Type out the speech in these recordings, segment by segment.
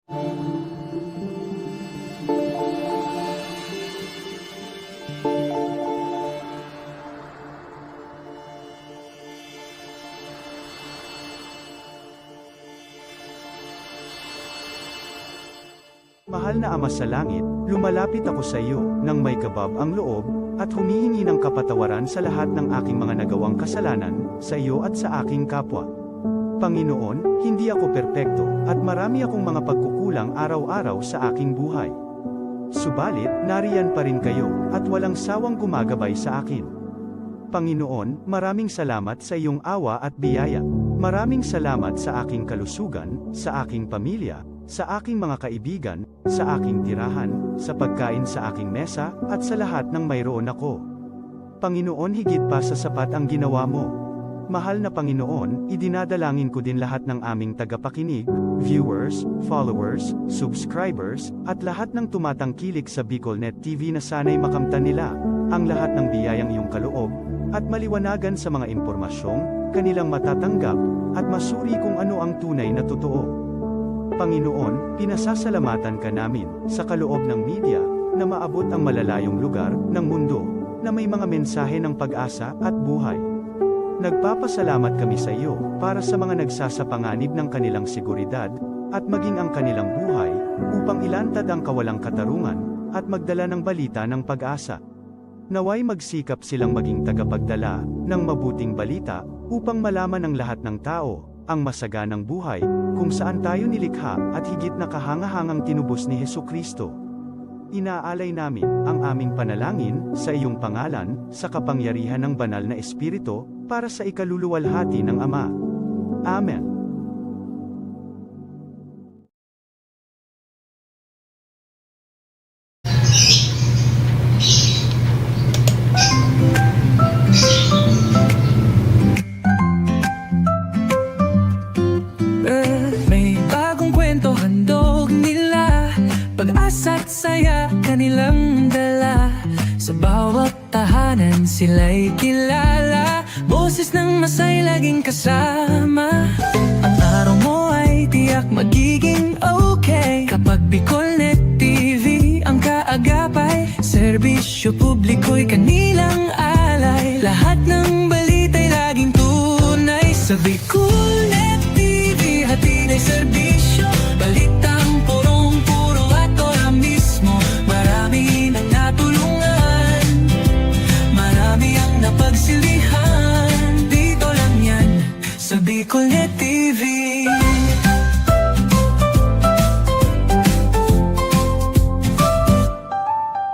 Mahal na Ama sa Langit, lumalapit ako sa iyo, nang may kabab ang loob, at humihingi ng kapatawaran sa lahat ng aking mga nagawang kasalanan, sa iyo at sa aking kapwa. Panginoon, hindi ako perpekto, at marami akong mga pagkukulang araw-araw sa aking buhay. Subalit, nariyan pa rin kayo, at walang sawang gumagabay sa akin. Panginoon, maraming salamat sa iyong awa at biyaya. Maraming salamat sa aking kalusugan, sa aking pamilya, sa aking mga kaibigan, sa aking tirahan, sa pagkain sa aking mesa, at sa lahat ng mayroon ako. Panginoon, higit pa sa sapat ang ginawa mo. Mahal na Panginoon, idinadalangin ko din lahat ng aming tagapakinig, viewers, followers, subscribers, at lahat ng tumatangkilik sa BicolNet TV na sana'y makamtan nila ang lahat ng biyayang iyong kaloob, at maliwanagan sa mga impormasyong kanilang matatanggap, at masuri kung ano ang tunay na totoo. Panginoon, pinasasalamatan ka namin, sa kaloob ng media, na maabot ang malalayong lugar, ng mundo, na may mga mensahe ng pag-asa, at buhay. Nagpapasalamat kami sa iyo, para sa mga nagsasapanganib ng kanilang seguridad, at maging ang kanilang buhay, upang ilantad ang kawalang katarungan, at magdala ng balita ng pag-asa. Naway magsikap silang maging tagapagdala, ng mabuting balita, upang malaman ng lahat ng tao, ang masaganang buhay, kung saan tayo nilikha, at higit na kahangahangang tinubos ni Hesukristo. Inaalay namin ang aming panalangin sa iyong pangalan, sa kapangyarihan ng banal na Espiritu, para sa ikaluluwalhati ng Ama. Amen. Pag-asa't saya kanilang dala, sa bawat tahanan sila'y kilala. Boses ng masay laging kasama, ang araw mo ay tiyak magiging okay. Kapag BicolNet TV ang kaagapay, serbisyo publiko'y kanilang alay. Lahat ng balita'y laging tunay, sa BicolNet TV hatid ay serbisyo, balitang purong-puro at ora mismo. Marami nang natulungan, marami ang napagsilbihan, dito lang yan sa BicolNet TV.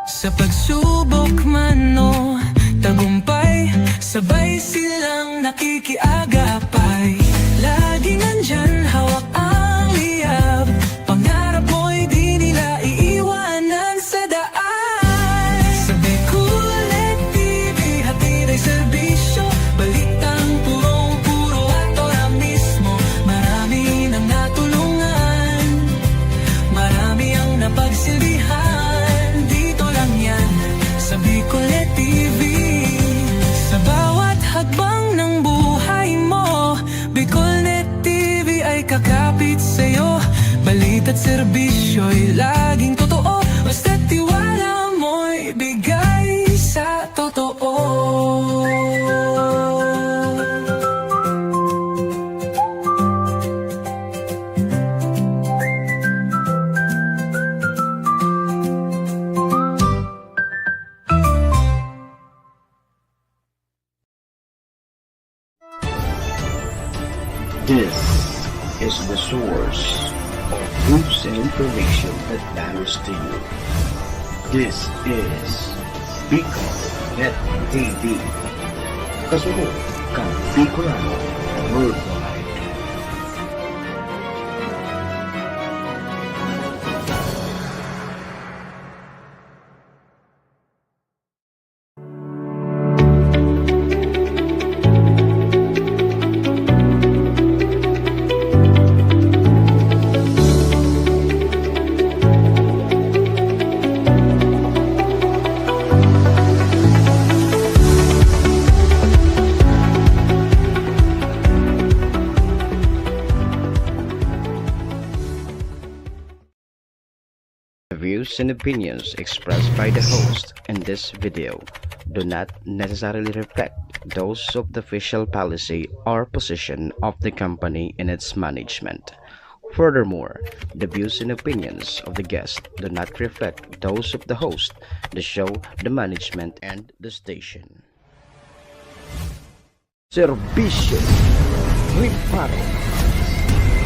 Sa pagsubok man o tagumpay, sabay silang nakikiagapay. Lagi nandyan, hawak ang liyab, pangarap mo'y di nila iiwanan sa daan. Sa BicolNet TV hatid ay serbisyo, balitang purong-puro at ora mismo. Marami nang natulungan, marami ang napagsilbihan, dito lang yan sa BicolNet TV. Sa bawat hakbang ng buhay mo, BicolNet TV ay kakapit sa'yo. Balita't serbisyo'y laging totoo, basta't tiwala mo'y bigay sa totoo. This is the source of news and information that matters to you. This is BicolNet TV. Kasunod kang Bicolano Worldwide. views and opinions expressed by the host in this video do not necessarily reflect those of the official policy or position of the company and its management. Furthermore, the views and opinions of the guest do not reflect those of the host, the show, the management, and the station. Serbisyo Riparo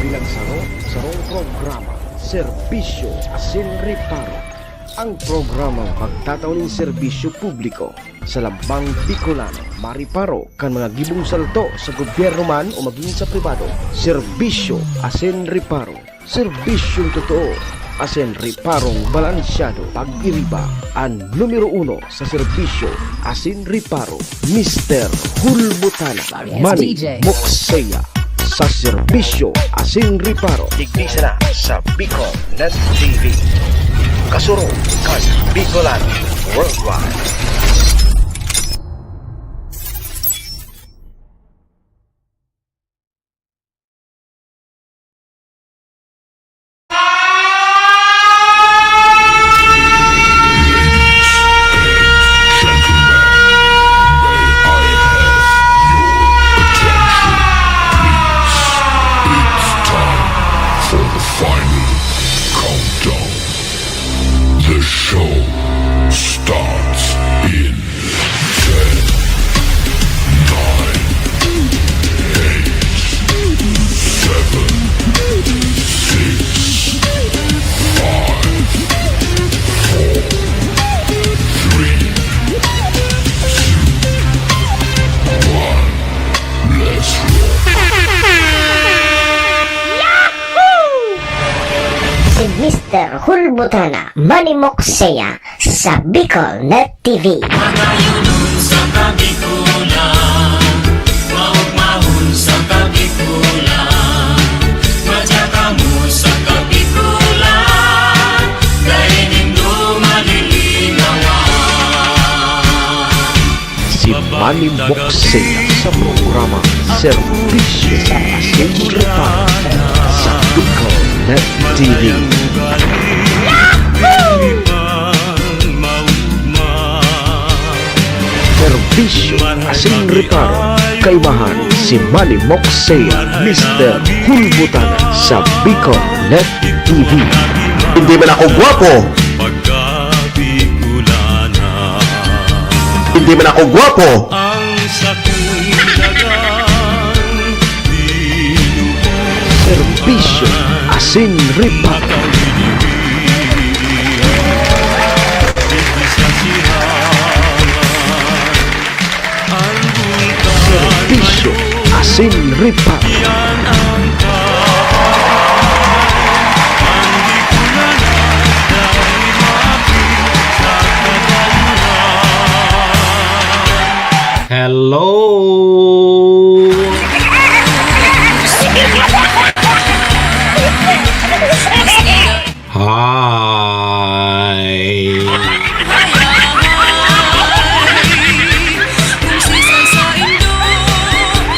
Pinagsaro-sarong programa Serbisyo Asin Riparo. Ang programang magtatauning serbisyo publiko sa Lambang Bicolano, mariparo kan mga gibong salto sa gobyerno man o maging sa pribado. Serbisyo Asin Riparo. Serbisyong totoo asin riparong balansyado. Pag-iriba ang numero 1 sa serbisyo asin riparo, Mr. Hulbutana Manny Moxeya sa serbisyo asin riparo. Tignisa na sa Bicol Net TV. Kasuro kan Bicolano Worldwide. The show starts in 10, 9, 8, 7, 6, 5, 4, 3, 2, 1. Let's roll. Si Mr. Hulbutana Manny Moxeya sa Bicol Net TV. Magayunon sa Kabikulan, maugmahon sa Kabikulan, madyaka mo sa Kabikulan, gainin mo malilinawan. Si Manny Moxeya sa programa Serbisyo Asin Riparo sa Bicol Net TV. Serbisyo Asin Riparo, kaibahan si Manny Moxeya, Mr. Hulbutana sa Bicol Net TV. Hindi man ako gwapo, hindi man ako gwapo, Serbisyo Asin Riparo. Serbisyo Asin Riparo. Hello. Hi.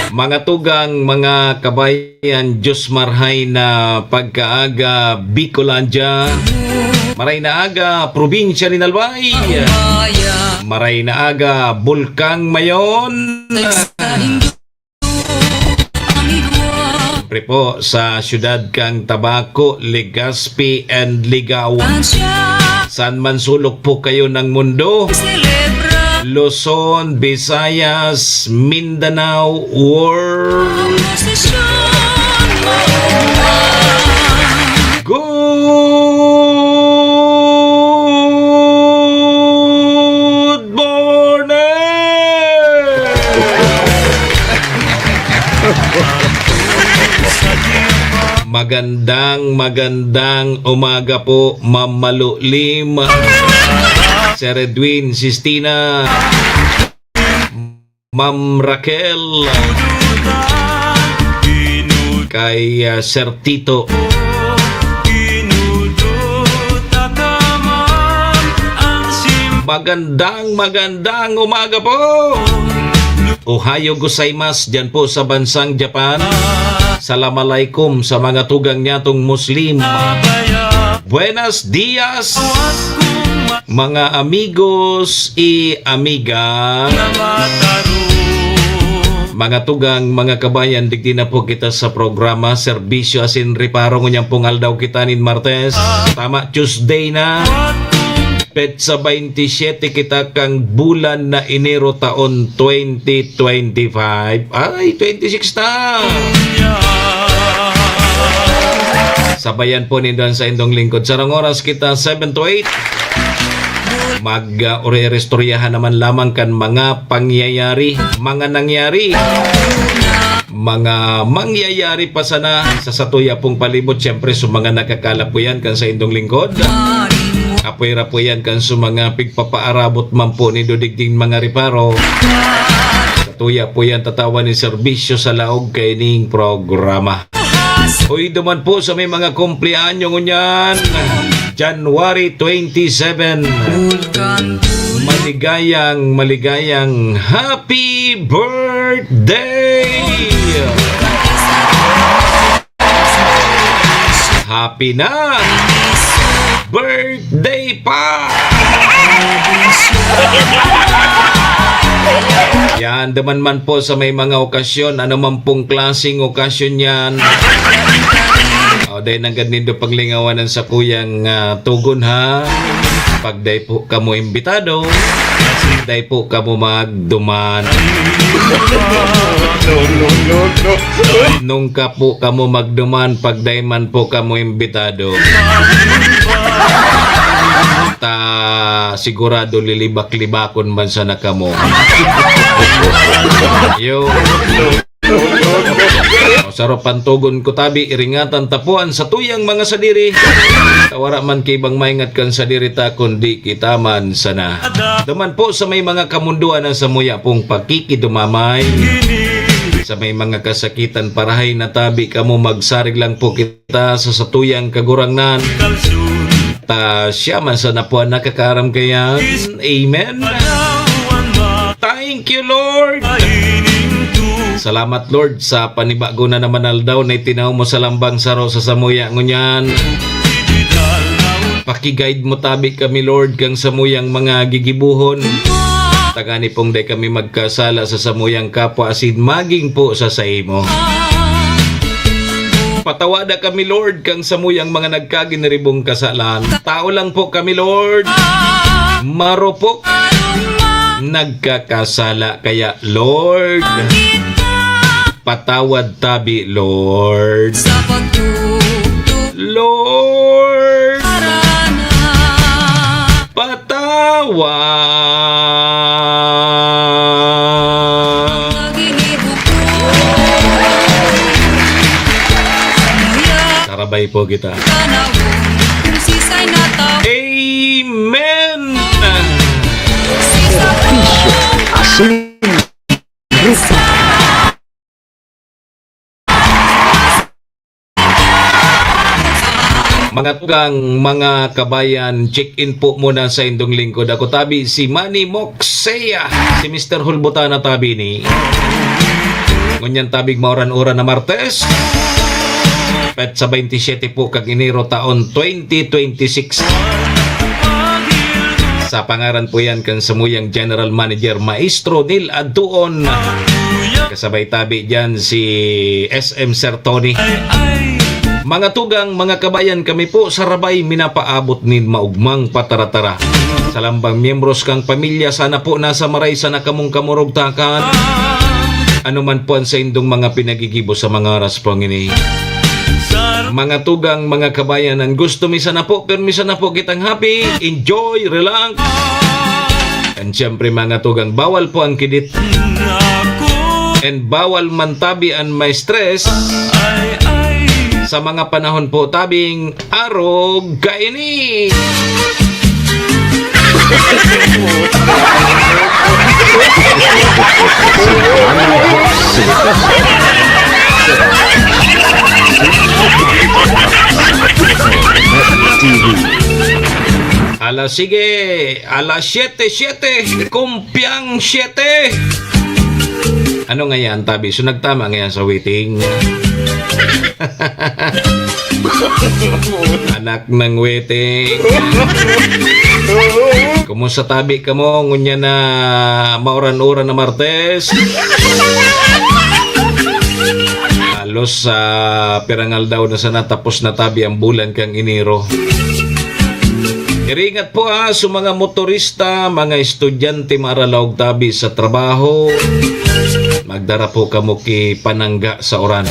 Mga tugang, mga kabayan, Diyos marhay na pagkaaga Bicolandia, maray na aga probinsya ni Albay, maray na aga Bulkang Mayon, pre po sa syudad kang Tabaco, Legazpi and Ligawan. San man sulok po kayo ng mundo, Luzon, Visayas, Mindanao, world. Good morning! Magandang umaga po, Ma'am Malulim, Sir Edwin, Sistina, Ma'am Raquel, kay Sir Tito, magandang umaga po. Ohayo gozaimasu dyan po sa bansang Japan. Assalamualaikum sa mga tugang nyatong Muslim. buenos dias, mga amigos y amiga, mga tugang, mga kabayan, digdi na po kita sa programa Serbisyo Asin Reparo. Ngunyang pong aldaw kita nin Martes, tama Tuesday na, petsa 27 kita kang bulan na Enero taon 2025. Ay, 26 na! Sabayan po nindoon sa indong lingkod. Sarang oras kita 7 to 8. Mag-ore-restoryahan naman lamang kan mga pangyayari, mga nangyari, mga mangyayari pa sana sa satuya pong palibot. Siyempre sa mga nakakalap po yan kan sa indong lingkod. Apoy-ra po yan kan sa mga pigpapaarabot man po ni Dudigding mga Reparo. Satuya po yan tatawa ni serbisyo sa laog kay ning programa. Uy, duman po sa may mga kumplianyo ngunyan. January 27. Maligayang happy birthday! Happy na! Birthday pa! Yan, daman man po sa may mga okasyon, ano man pong klaseng okasyon yan. O, dahil nang ganindo paglingawanan sa kuyang tugon ha. Pag day po kamo imbitado, day po kamo magduman. Nung ka po kamo magduman, pag day man po kamo imbitado. Sigurado lilibak-libakon man sana kamo. Yo. Sarap pantugon ko tabi iringatan tapuan sa tuyang mga sadiri. Tawara man kay bang maingat kan sadiri ta kundi kita man sana. Duman po sa may mga kamunduan ang samuya pong pakikidumamay. Sa may mga kasakitan parahay na tabi kamo magsarig lang po kita sa satuyang kagurangnan. Siya man sana po ang nakakaram kayan. Amen. Thank you, Lord. Salamat, Lord, sa panibago na naman aldaw na itinaw mo sa lambang saro sa samuya ngunyan. Pakiguide mo tabi kami, Lord, kang samuyang mga gigibuhon. Tagani pong day kami magkasala sa samuyang kapwa asin maging po sa saimo. Patawada kami, Lord, kang samuyang mga nagkaginaribong kasalan. Tao lang po kami, Lord. Marupok. Nagkakasala. Kaya, Lord, patawad tabi, Lord. Lord, patawad. Sarabay po kita. Amen. Serbisyo Asin Reparo. Mga tugang, mga kabayan, check-in po muna sa indong lingkod. Ako tabi si Manny Moxea, si Mr. Hulbutana tabi ni. Ngunyan tabig mauran-uran na Martes. Pet sa 27 po kag Enero taon 2026. Sa pangaran po yan kan samuyang General Manager Maestro Nil Aduon. Kasabay tabi dyan si SM Sir Tony. Mga tugang, mga kabayan, kami po sarabay minapaabot nin maugmang pataratara. Sa lambang miyembros kang pamilya, sana po nasa maray sana kamong kamurugtakan. Ano man po ang sa indong mga pinagigibo sa mga oras pong ini. Mga tugang, mga kabayan, ang gusto misa na po, pero misa na po kitang happy, enjoy, relax. And syempre mga tugang, bawal po ang kidit. And bawal man tabi ang may stress. Sa mga panahon po tabing arog kaini. Ala sige, ala 7-7, kumpiang 7. Ano nga yan, tabi? So nagtama nga yan sa waiting. Anak ng weting. Kumusta tabi ka mo? Ngunya na mauran-uran na Martes. Halos sa pirangal daw na sana tapos na tabi ang bulan kang Enero. Iringat po sa mga motorista, mga estudyante maralaog tabi sa trabaho. Magdara po kamo ki panangga sa oran.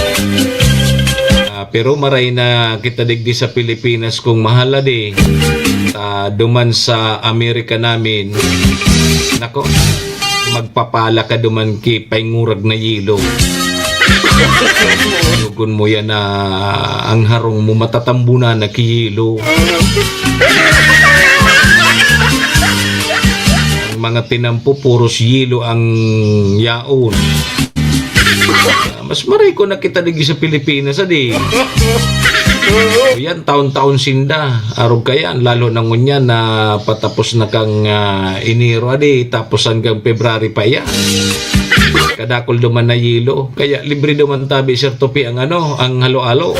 Pero maray na kita digdi sa Pilipinas kung mahala di. Duman sa Amerika namin. Nako, magpapala ka duman ki paingurag na yilo. Lugon mo yan na ang harong mo matatambunan na kiyilo. Ang mga tinampo puros yilo ang yaon. Mas maray ko nakita digi sa Pilipinas adi. Yan taon-taon sinda arog kayan lalo na ngunya na patapos na kang Enero adi tapos hanggang February pa yan. Kadakol duman na yelo kaya libre duman tabi Sir Topi ang ang halo-halo.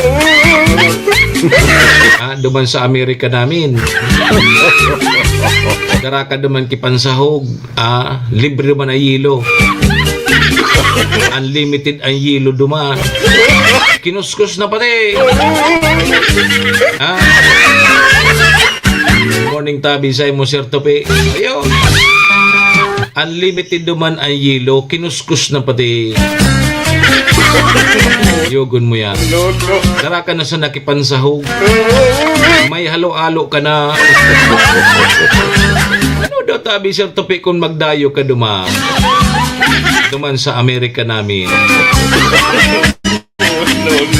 Duman sa Amerika namin. Daraka duman kipansahog. Libre duman na yelo. Unlimited ang yelo duman. Kinuskus na pati. Morning tabi sa mo Sir Topi. Ayun. Unlimited duman ang yelo, kinuskus na pati. Yogon mo yan. Tara ka na sa nakipansahog. May halo-halo ka na. Ano daw tabi Sir Topi kung magdayo ka duman? Duman sa Amerika namin.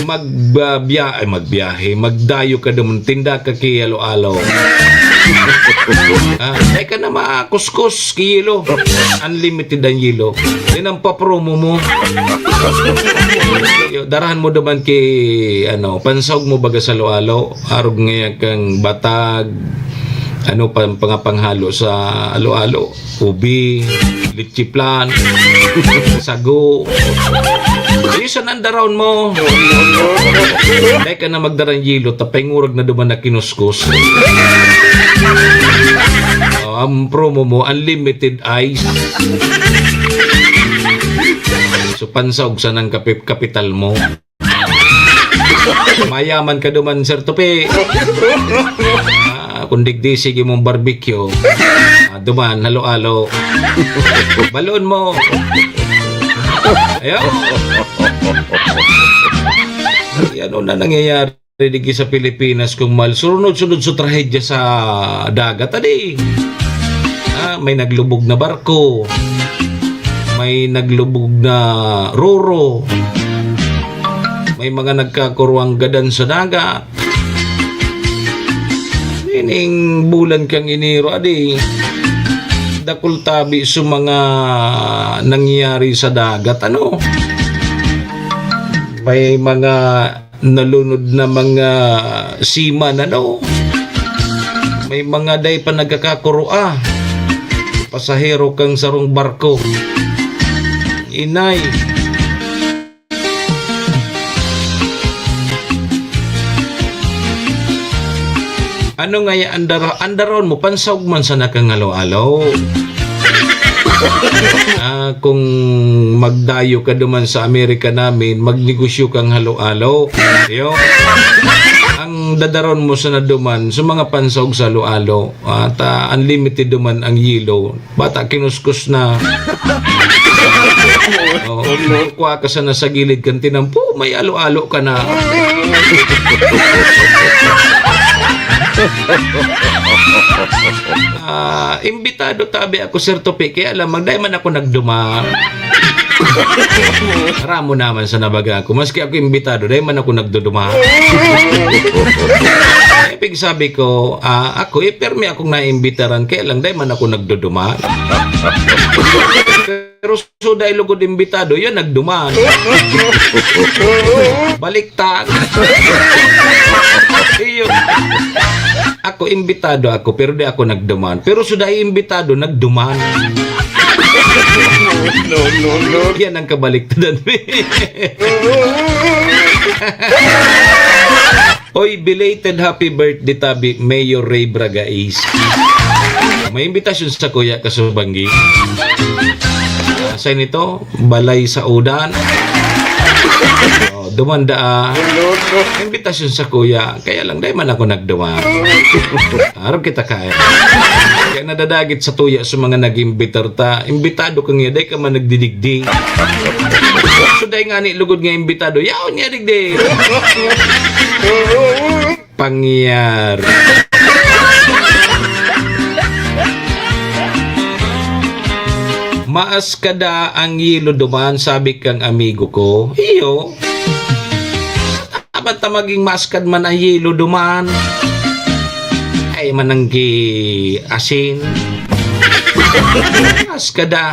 Magbiyahe, magdayo ka duman, tinda ka ki halo-halo. Ay ka na makuskus kilo. Unlimited ang yelo. Yan ang papromo mo. Darahan mo naman ki pansawg mo baga sa halo-halo. Arog ngayon kang batag. Pangapanghalo sa halo-halo. Ubi, litchiplan, sago. Ayusan ang daron mo. Ay ka na magdarang yelo. Tapengurag na duman na kinuskus. Ang promo mo, unlimited ice. So, pansawg sa ng kapital mo. Mayaman ka duman, Sir Topi. Kung digdi, sige mong barbecue. Duman, halo-halo. Balon mo. Ayaw. Ano na nangyayari digi sa Pilipinas kung sunod-sunod sa trahedya sa dagat adi. May naglubog na barko. May naglubog na roro. May mga nagkakurwang gadan sa dagat. Ining bulan kang Enero adi. Dakul tabi sa mga nangyayari sa dagat may mga nalunod na mga seaman may mga day pa nagkakakurua pasahero kang sarong barko inay nga ya andaron mo pansawg man sa nakangalo-alo. Kung magdayo ka duman sa Amerika namin, magnegosyo kang halo-halo. Ang dadaron mo sa naduman, sa mga pansawg sa halo-halo, at unlimited duman ang yelo. Bata, kinuskus na. Kuha ka sa nasa gilid kang tinampo, may halo-halo ka na. Imbitado tabi ako Sir Topi kaya alam magday man ako nagduma. Ramo naman sa nabaga ko maski ako imbitado day man ako nagduduma. Epig sabi ko ako permi akong naimbitaran kaya lang day man ako nagduduma. Pero so dahil lugod imbitado yun nagduman. Baliktad. Iyo. Ako imbitado ako pero di ako nagduman. Pero sudah imbitado nagduman. No. Yan ang kabaliktadan. Oy, belated happy birthday tabi Mayor Ray Bragais. May imbitasyon sa kuya Kasubanggi. Saan ito? Balay sa Udan. Dumanda. Imbitasyon sa kuya. Kaya lang, dahil man ako nagduwa. Harap kita kaya. Kaya nadadagit sa tuya sa mga nag-imbitar ta. Imbitado ka nga, dahil ka man nagdidigdi. So dahil nga ni lugod nga imbitado, yaon niya digdi. Pangyar. Maas kada ang yelo duman, sabi kang amigo ko. Iyo. Abat maging maskad man ang yelo duman. Ay mananggi asin. Maskada.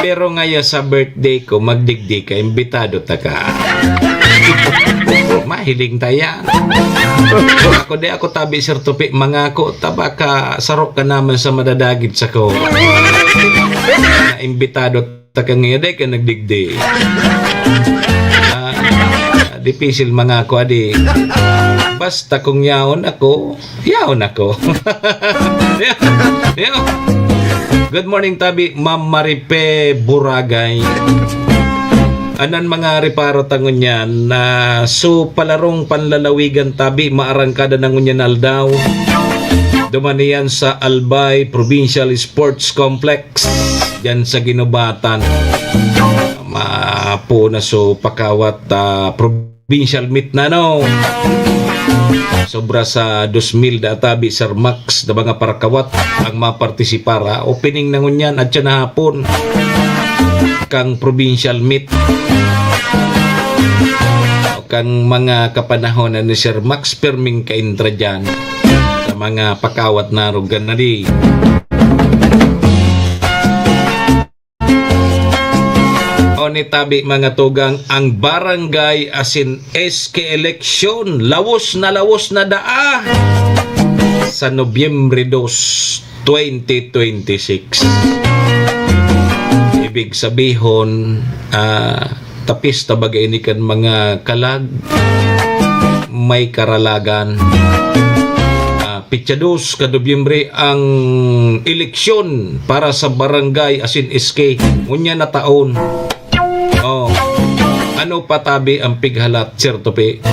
Pero ngayon sa birthday ko, magdigdi ka, imbitado ta ka. Mahiling taya. Ako tabi Sir Tupi, mga ko, taba ka, sarok ka naman sa madadagit sa ko. Na imbitado ta ka ngayon, ka nagdigdi. Dipisil mga ko, adi. Basta kung yaon ako. Good morning tabi, Ma'am Maripe Buragay. Anan mga reparo tangon yan na so palarong panlalawigan tabi maarangkada ng unyan aldaw. Dumaniyan sa Albay Provincial Sports Complex yan sa Ginubatan. Mapo na so pakawat provincial meet na no. Sobra sa 2,000 databi Sir Max na mga parakawat ang mapartisipara. Opening na ngunyan at siya na hapon kang provincial meet. Kang mga kapanahon na ni Sir Max Perming kaintra dyan sa mga pakawat na rugan na di. Ni tabi mga tugang ang barangay asin SK eleksyon lawos na daa sa Nobyembre 2, 2026. Ibig sabihon tapis tabagay ni kan mga kalag may karalagan. Pitsados ka Nobyembre ang eleksyon para sa barangay asin SK ngunya na taon. Ano patabi ang pighalat, Sir Tupi?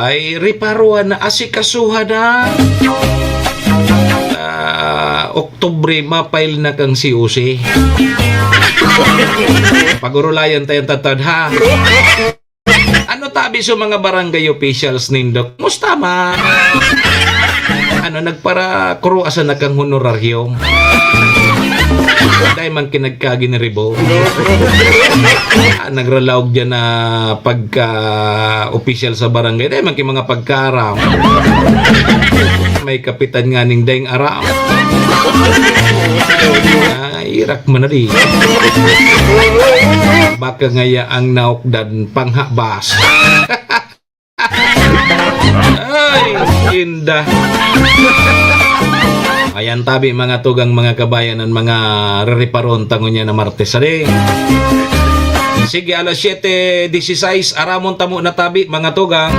Ay, riparuan na asikasuha na. Oktubre, mapail na kang COC. Pagurulayan tayong tatad, ha? Ano tabi sa mga barangay officials nindok? Musta man? Ano, nagpara kuruasan na kang honorarium? Dahil man kinagkagi ni Ribo. Nagralaog dyan na pagka-official sa barangay. Dahil man mga pagka-aram. May kapitan nga ning daing aram. Irak man na di. Baka ngaya ang naokdan panghabas. Ay, indah. Ayan tabi mga tugang mga kabayan ang mga reriparon tangon niya na Martes. Sige, alas 7:16 aramon tamo na tabi mga tugang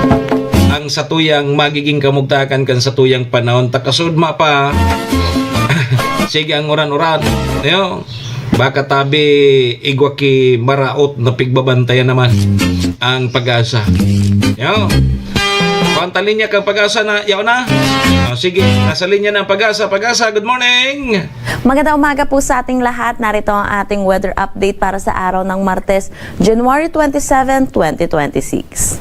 ang satuyang magiging kamugtakan kan satuyang panahon takasudma pa. Sige ang uran-uran. Yo, baka tabi igwaki maraot na pigbabantayan naman ang pag-asa. Yo. Konta linya kang Pag-asa na yaw na. Sige, nasa linya ng Pag-asa. Pag-asa, good morning! Magandang umaga po sa ating lahat. Narito ang ating weather update para sa araw ng Martes, January 27, 2026.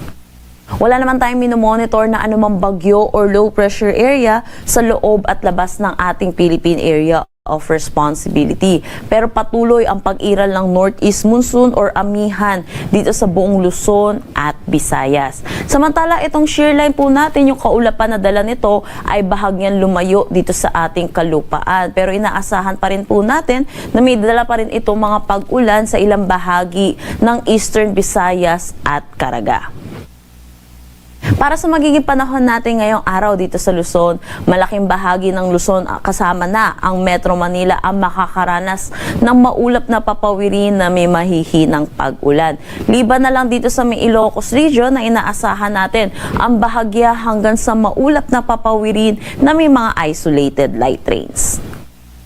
Wala naman tayong minomonitor na anumang bagyo or low pressure area sa loob at labas ng ating Philippine Area of Responsibility. Pero patuloy ang pag-iral ng Northeast Monsoon or amihan dito sa buong Luzon at Visayas. Samantala, itong shear line po natin, yung kaulapan na dala nito ay bahagyan lumayo dito sa ating kalupaan. Pero inaasahan pa rin po natin na may dala pa rin itong mga pag-ulan sa ilang bahagi ng Eastern Visayas at Caraga. Para sa magiging panahon natin ngayong araw dito sa Luzon, malaking bahagi ng Luzon kasama na ang Metro Manila ang makakaranas ng maulap na papawirin na may mahihinang pag-ulan. Liban na lang dito sa may Ilocos Region na inaasahan natin ang bahagya hanggang sa maulap na papawirin na may mga isolated light rains.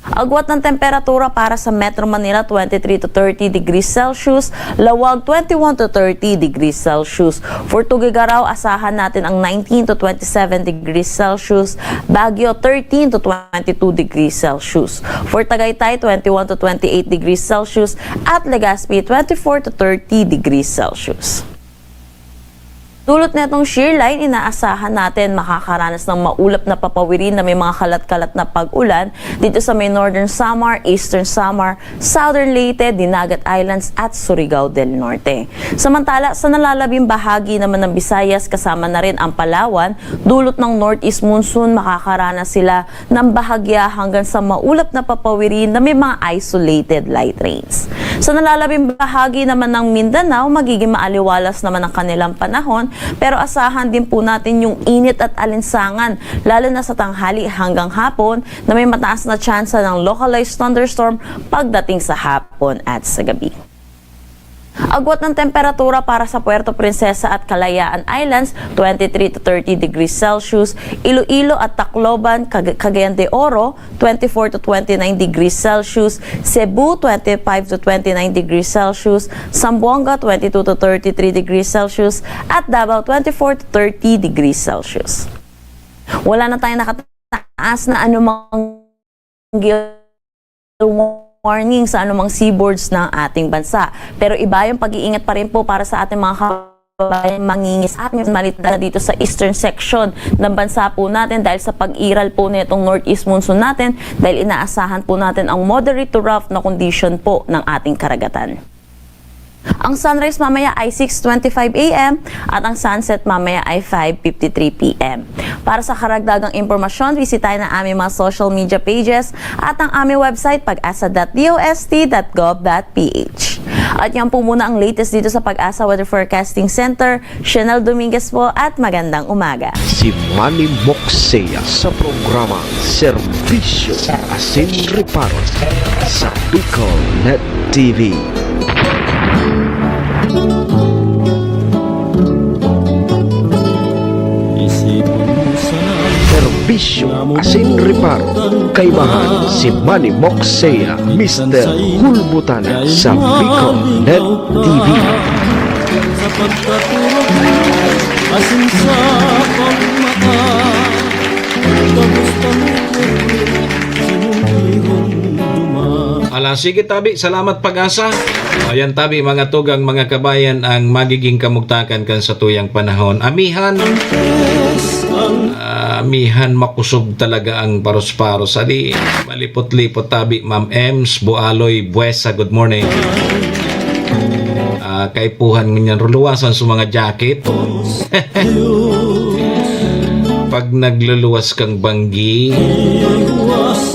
Agwat ng temperatura para sa Metro Manila 23 to 30 degrees Celsius, Lawag 21 to 30 degrees Celsius. For Tuguegarao, asahan natin ang 19 to 27 degrees Celsius, Baguio 13 to 22 degrees Celsius. For Tagaytay 21 to 28 degrees Celsius at Legazpi 24 to 30 degrees Celsius. Dulot netong shear line, inaasahan natin makakaranas ng maulap na papawirin na may mga kalat-kalat na pag-ulan dito sa may Northern Samar, Eastern Samar, Southern Leyte, Dinagat Islands at Surigao del Norte. Samantala, sa nalalabing bahagi naman ng Visayas kasama na rin ang Palawan, dulot ng Northeast Monsoon, makakaranas sila ng bahagya hanggang sa maulap na papawirin na may mga isolated light rains. Sa nalalabing bahagi naman ng Mindanao, magiging maaliwalas naman ang kanilang panahon, pero asahan din po natin yung init at alinsangan, lalo na sa tanghali hanggang hapon na may mataas na tsansa ng localized thunderstorm pagdating sa hapon at sa gabi. Agwat ng temperatura para sa Puerto Princesa at Kalayaan Islands, 23 to 30 degrees Celsius, Iloilo at Tacloban, Cagayan de Oro, 24 to 29 degrees Celsius, Cebu, 25 to 29 degrees Celsius, Zamboanga, 22 to 33 degrees Celsius, at Davao, 24 to 30 degrees Celsius. Wala na tayong nakataas na anumang warning sa anumang seaboards ng ating bansa. Pero iba yung pag-iingat pa rin po para sa ating mga kababayan mangingis at malita dito sa eastern section ng bansa po natin dahil sa pag-iral po nitong northeast monsoon natin dahil inaasahan po natin ang moderate to rough na condition po ng ating karagatan. Ang sunrise mamaya ay 6:25 a.m. at ang sunset mamaya ay 5:53 p.m. Para sa karagdagang impormasyon, bisitahin ang aming mga social media pages at ang aming website pag-asa.dost.gov.ph. At yan po muna ang latest dito sa Pag-asa Weather Forecasting Center. Chanel Dominguez po at magandang umaga. Si Manny Moxea sa programa Serbisyo Asin Reparo sa Bicol Net TV. Serbisyo Asin Reparo, kaibahan si Manny Moxea, Mr. Hulbutana sa Bicol Net TV. Sa pagkatulog asin sa pagmata, kamusta mo sinundihon dumaan. Ala, sige tabi, salamat Pag-asa. Ayan tabi, mga tugang, mga kabayan, ang magiging kamugtakan kan sa tuyang panahon. Amihan makusog talaga ang paros-paros. Adi, malipot-lipot tabi, Ma'am Ems, Bualoy, Buesa, good morning. Kaipuhan nganyan ruluwasan sa mga jacket. Pag nagluluwas kang banggi,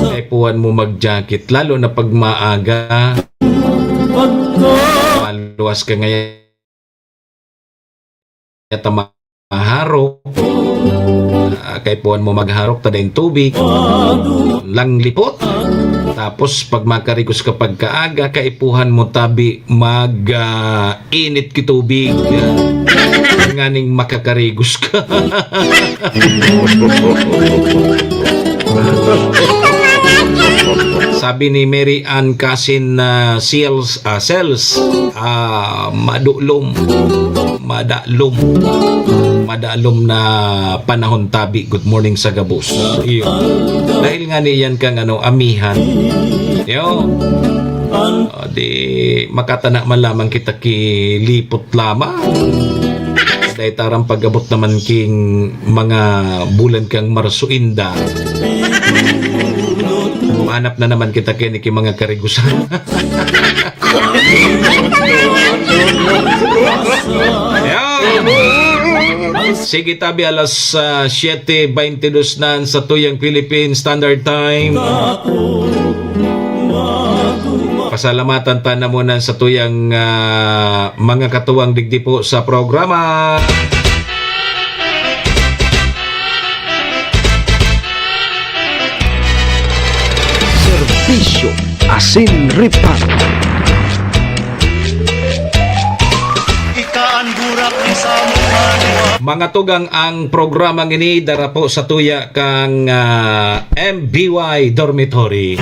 kaipuhan mo mag-jacket, lalo na pag maaga. Maluwas ka ngayon at maharok. Kaipuhan mo magharok tadayong tubig lang lipot. Tapos pag makarigos ka pagkaaga, kaipuhan mo tabi mag-init ki tubig. Nganing makakarigos ka. Sabi ni Mary Ann Casin na cells madalom na panahon tabi. Good morning sa gabos. Iyo. Dahil nga niyan kang amihan. Yo. Di makatana man lamang kita kilipot lamang. Dahil tarang pag-abot naman king mga bulan kang marsuinda. Mahanap na naman kita kini ki mga karigusan. Sige tabi, alas 7:22 na sa tuyang Philippine Standard Time. Pasalamatan ta na muna sa tuyang mga katuwang digdi po sa programa. serbisyo, asin reparo. Mga tugang, ang programang ini dara po sa tuya kang MBY Dormitory.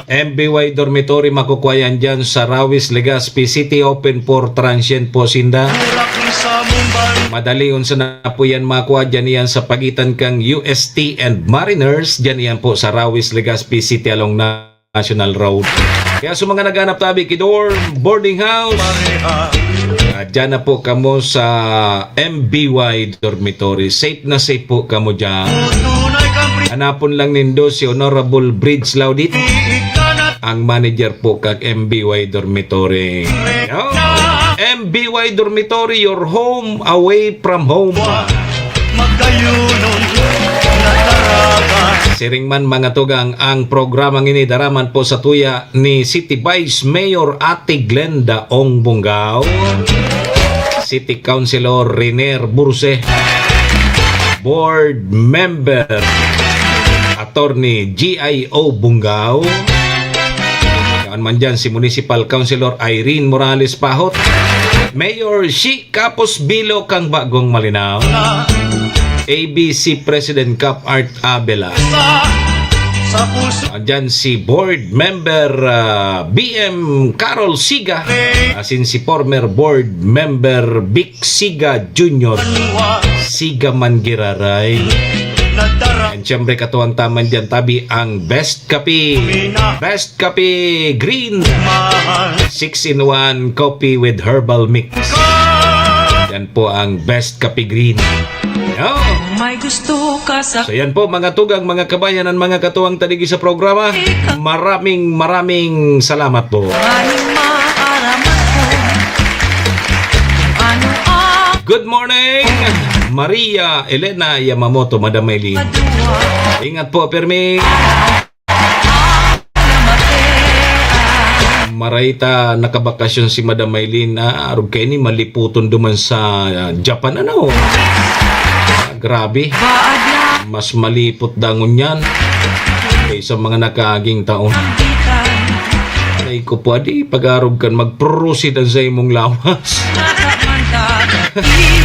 MBY Dormitory makukuhayan dyan sa Rawis, Legazpi City, open for transient po sinda. Madali unsa na po yan makuha dyan yan sa pagitan kang UST and Mariners. Dyan yan po sa Rawis, Legazpi City along National Road. Kaya sa mga naghanap tabi kidor boarding house, dyan na po kamo sa MBY Dormitory. Safe na safe po kamo dyan. Hanapon lang nindo si Honorable Bridge Laudit, ang manager po kag MBY Dormitory. Yo! MBY Dormitory, your home away from home. Siring man mga tugang, ang programang ini daraman po sa tuya ni City Vice Mayor Ate Glenda Ong Bungao, City Councilor Riner Burse, Board Member Attorney GIO Bungao, yan man dyan si Municipal Councilor Irene Morales Pahot, Mayor Shi Capos Bilo kang Bagong Malinaw, ABC President Cap Art Abela. Andyan si Board Member BM Carol Siga, asin si former Board Member Vic Siga Jr. Siga Mangiraray. And syempre katuwang taman dyan tabi ang Best Kape. Best Kape Green 6-in-1 coffee with herbal mix. Yan po ang Best Kape Green. Oh. May gusto ka sa So yan po mga tugang, mga kabayan, at mga katuwang taligi sa programa. Maraming salamat po. aning maaraman ko. Ano ang Good morning, Maria Elena Yamamoto, Madam Maylin. madua Ingat po, Permi. Marayta nakabakasyon si Madam Maylin. Arog kayo ni maliputon duman sa Japan. Ano? Grabe. baad na Mas malipot dangon yan kaysa mga nakaging taon. bitan. Ay ko po, adi pag-arog kan mag-proceed ang sa imong lawas.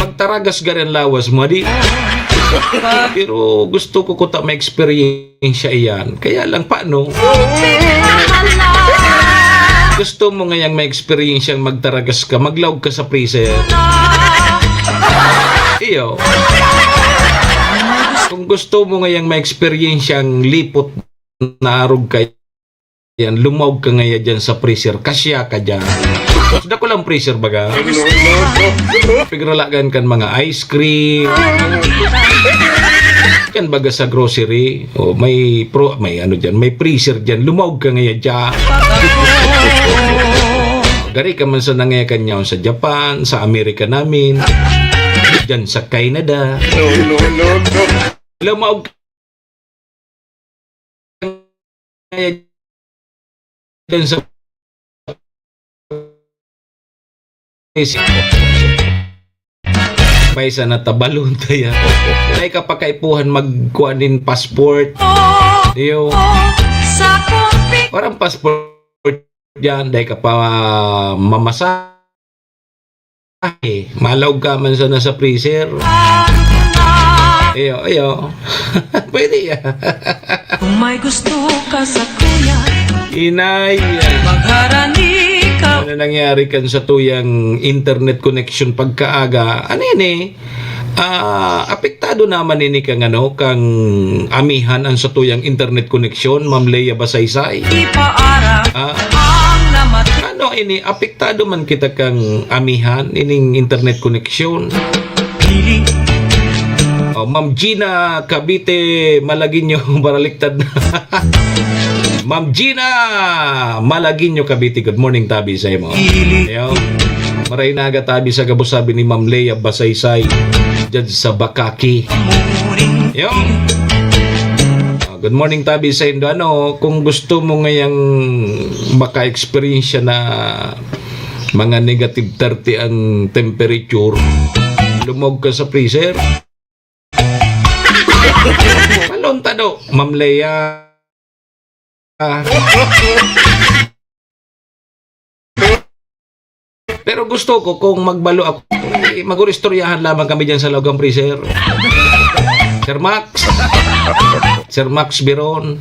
Magtaragas ka rin lawas mo, adi. Pero gusto ko ta ma-experience iyan. Kaya lang paano? Gusto mo ngayang ma-experience yung magtaragas ka, maglawag ka sa freezer. Iyo. Kung gusto mo ngayang ma-experience yung lipot na arog ka, yan, lumawag ka ngayon dyan sa freezer. Kasya ka dyan. Sudah ko lang freezer baga. Pigralagan kan mga ice cream. Yan baga sa grocery. O may ano dyan, may freezer dyan. Lumawag ka ngayon dyan. Gari ka man sa nangayakan niya sa Japan, sa Amerika namin, dyan sa Canada. Lumawag ka ngayon dyan sa may isa na tabalon tayo. Ay kapakaipuhan magkuhanin passport. Iyo. Sa kumpi Parang passport dyan. Dahil ka pa mamasahe. Malaw ka man sa nasa freezer. Iyo. Pwede yan. kung may gusto ka sa kuya, Inay. magharani ka. Ano nangyari kan sa tuyang internet connection pagkaaga? Ano yun eh? Apektado naman ini kang kang amihan ang sa tuyang internet connection, Ma'am Leia Basaysay. Ipaara Ah, ang namatay. ano ini? Apektado man kita kang amihan ining internet connection. Pili Oh, Ma'am Gina Cavite Malaguinyo baraliktad na. Ma'am Gina Malaguinyo Cavite, good morning tabi sa imo. Ayo. Maray naga tabi sa gabusabi ni Ma'am Leia Basaysay dyan sa Bakaki. muring Yo. Good morning tabi sa Indo. Ano, kung gusto mo ngayang maka-experience na mga negative 30 ang temperature, lumog ka sa freezer. Palonta do, Ma'am Leia. Pero gusto ko kung magbalo ako, mag-uristoryahan lamang kami dyan sa loob ng freezer. Sir Max Biron.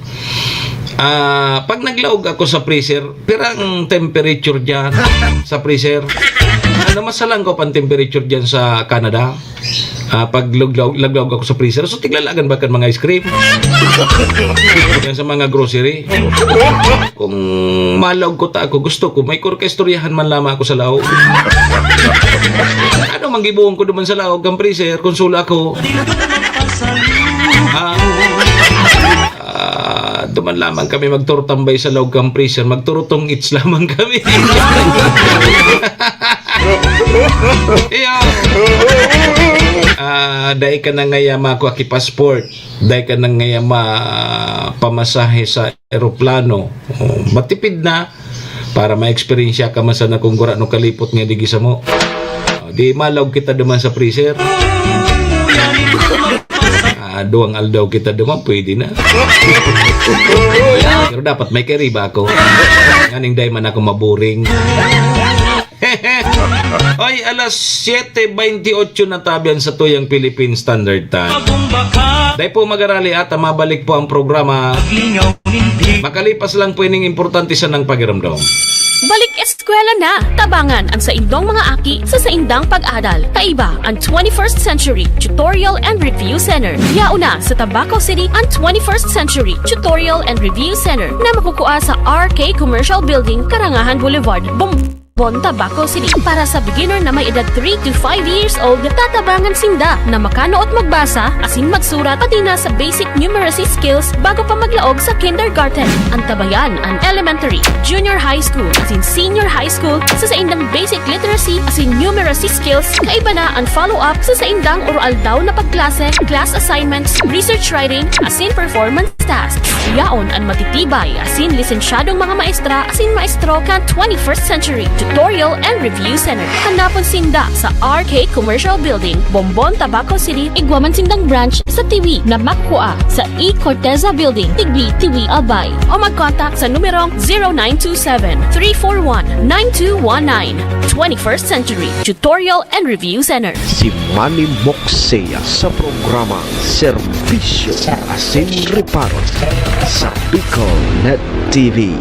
Pag naglaog ako sa freezer, pirang temperature dyan sa freezer. Masalang ko pang temperature dyan sa Canada. Pag laglaog ako sa freezer, so tiglalagan ba kan mga ice cream? Yan sa mga grocery. Kung malaog ko ta ako, gusto ko, may orkestoryahan man lamang ako sa laog. Ano manggibuong ko naman sa laog ang freezer, konsula ako. Duman lamang kami magturutambay sa laog ang freezer, magturutong its lamang kami. Dahil ka na ngayama ako aki passport, dahil ka na ngayama pamasahe sa aeroplano, matipid na para ma-experience ka man sa kung gura no kalipot nga digisa mo. Di malaw kita duman sa freezer. Duwang aldaw kita duman, pwede na. Pero dapat may kariba ako. Nganing dahil man ako maboring. Ay, alas 7:28 na tabian sa tuyang Philippine Standard Time. Dahil po mag-arali at mabalik po ang programa. Makalipas lang po ining importante sa ng pagiramdam. Balik eskwela na! Tabangan ang sa indong mga aki sa indang pag-adal. Kaiba ang 21st Century Tutorial and Review Center. Yauna sa Tabaco City ang 21st Century Tutorial and Review Center na makukuha sa RK Commercial Building, Karangahan Boulevard, Tabaco City. Para sa beginner na may edad 3 to 5 years old, tatabangan sinda na makano at magbasa, asin magsurat, pati na sa basic numeracy skills bago pa maglaog sa kindergarten. Ang tabayan ang elementary, junior high school, asin senior high school sa indang basic literacy, asin numeracy skills. Kaiba na ang follow-up sa indang oral daw na pagklase, class assignments, research writing, asin performance tasks. Yaon ang matitibay, asin lisensyadong mga maestra, asin maestro kan 21st Century Tutorial and Review Center. Hanapon sinda sa RK Commercial Building, Bombon, Tabaco City. Igwaman sindang branch sa Tiwi na makuha sa E. Corteza Building, Tigbi, Tiwi, Albay. O mag-contact sa numerong 0927-341-9219. 21st Century Tutorial and Review Center. Si Manny Moxea sa programa Serbisyo Asin Reparo sa Bicol Net TV.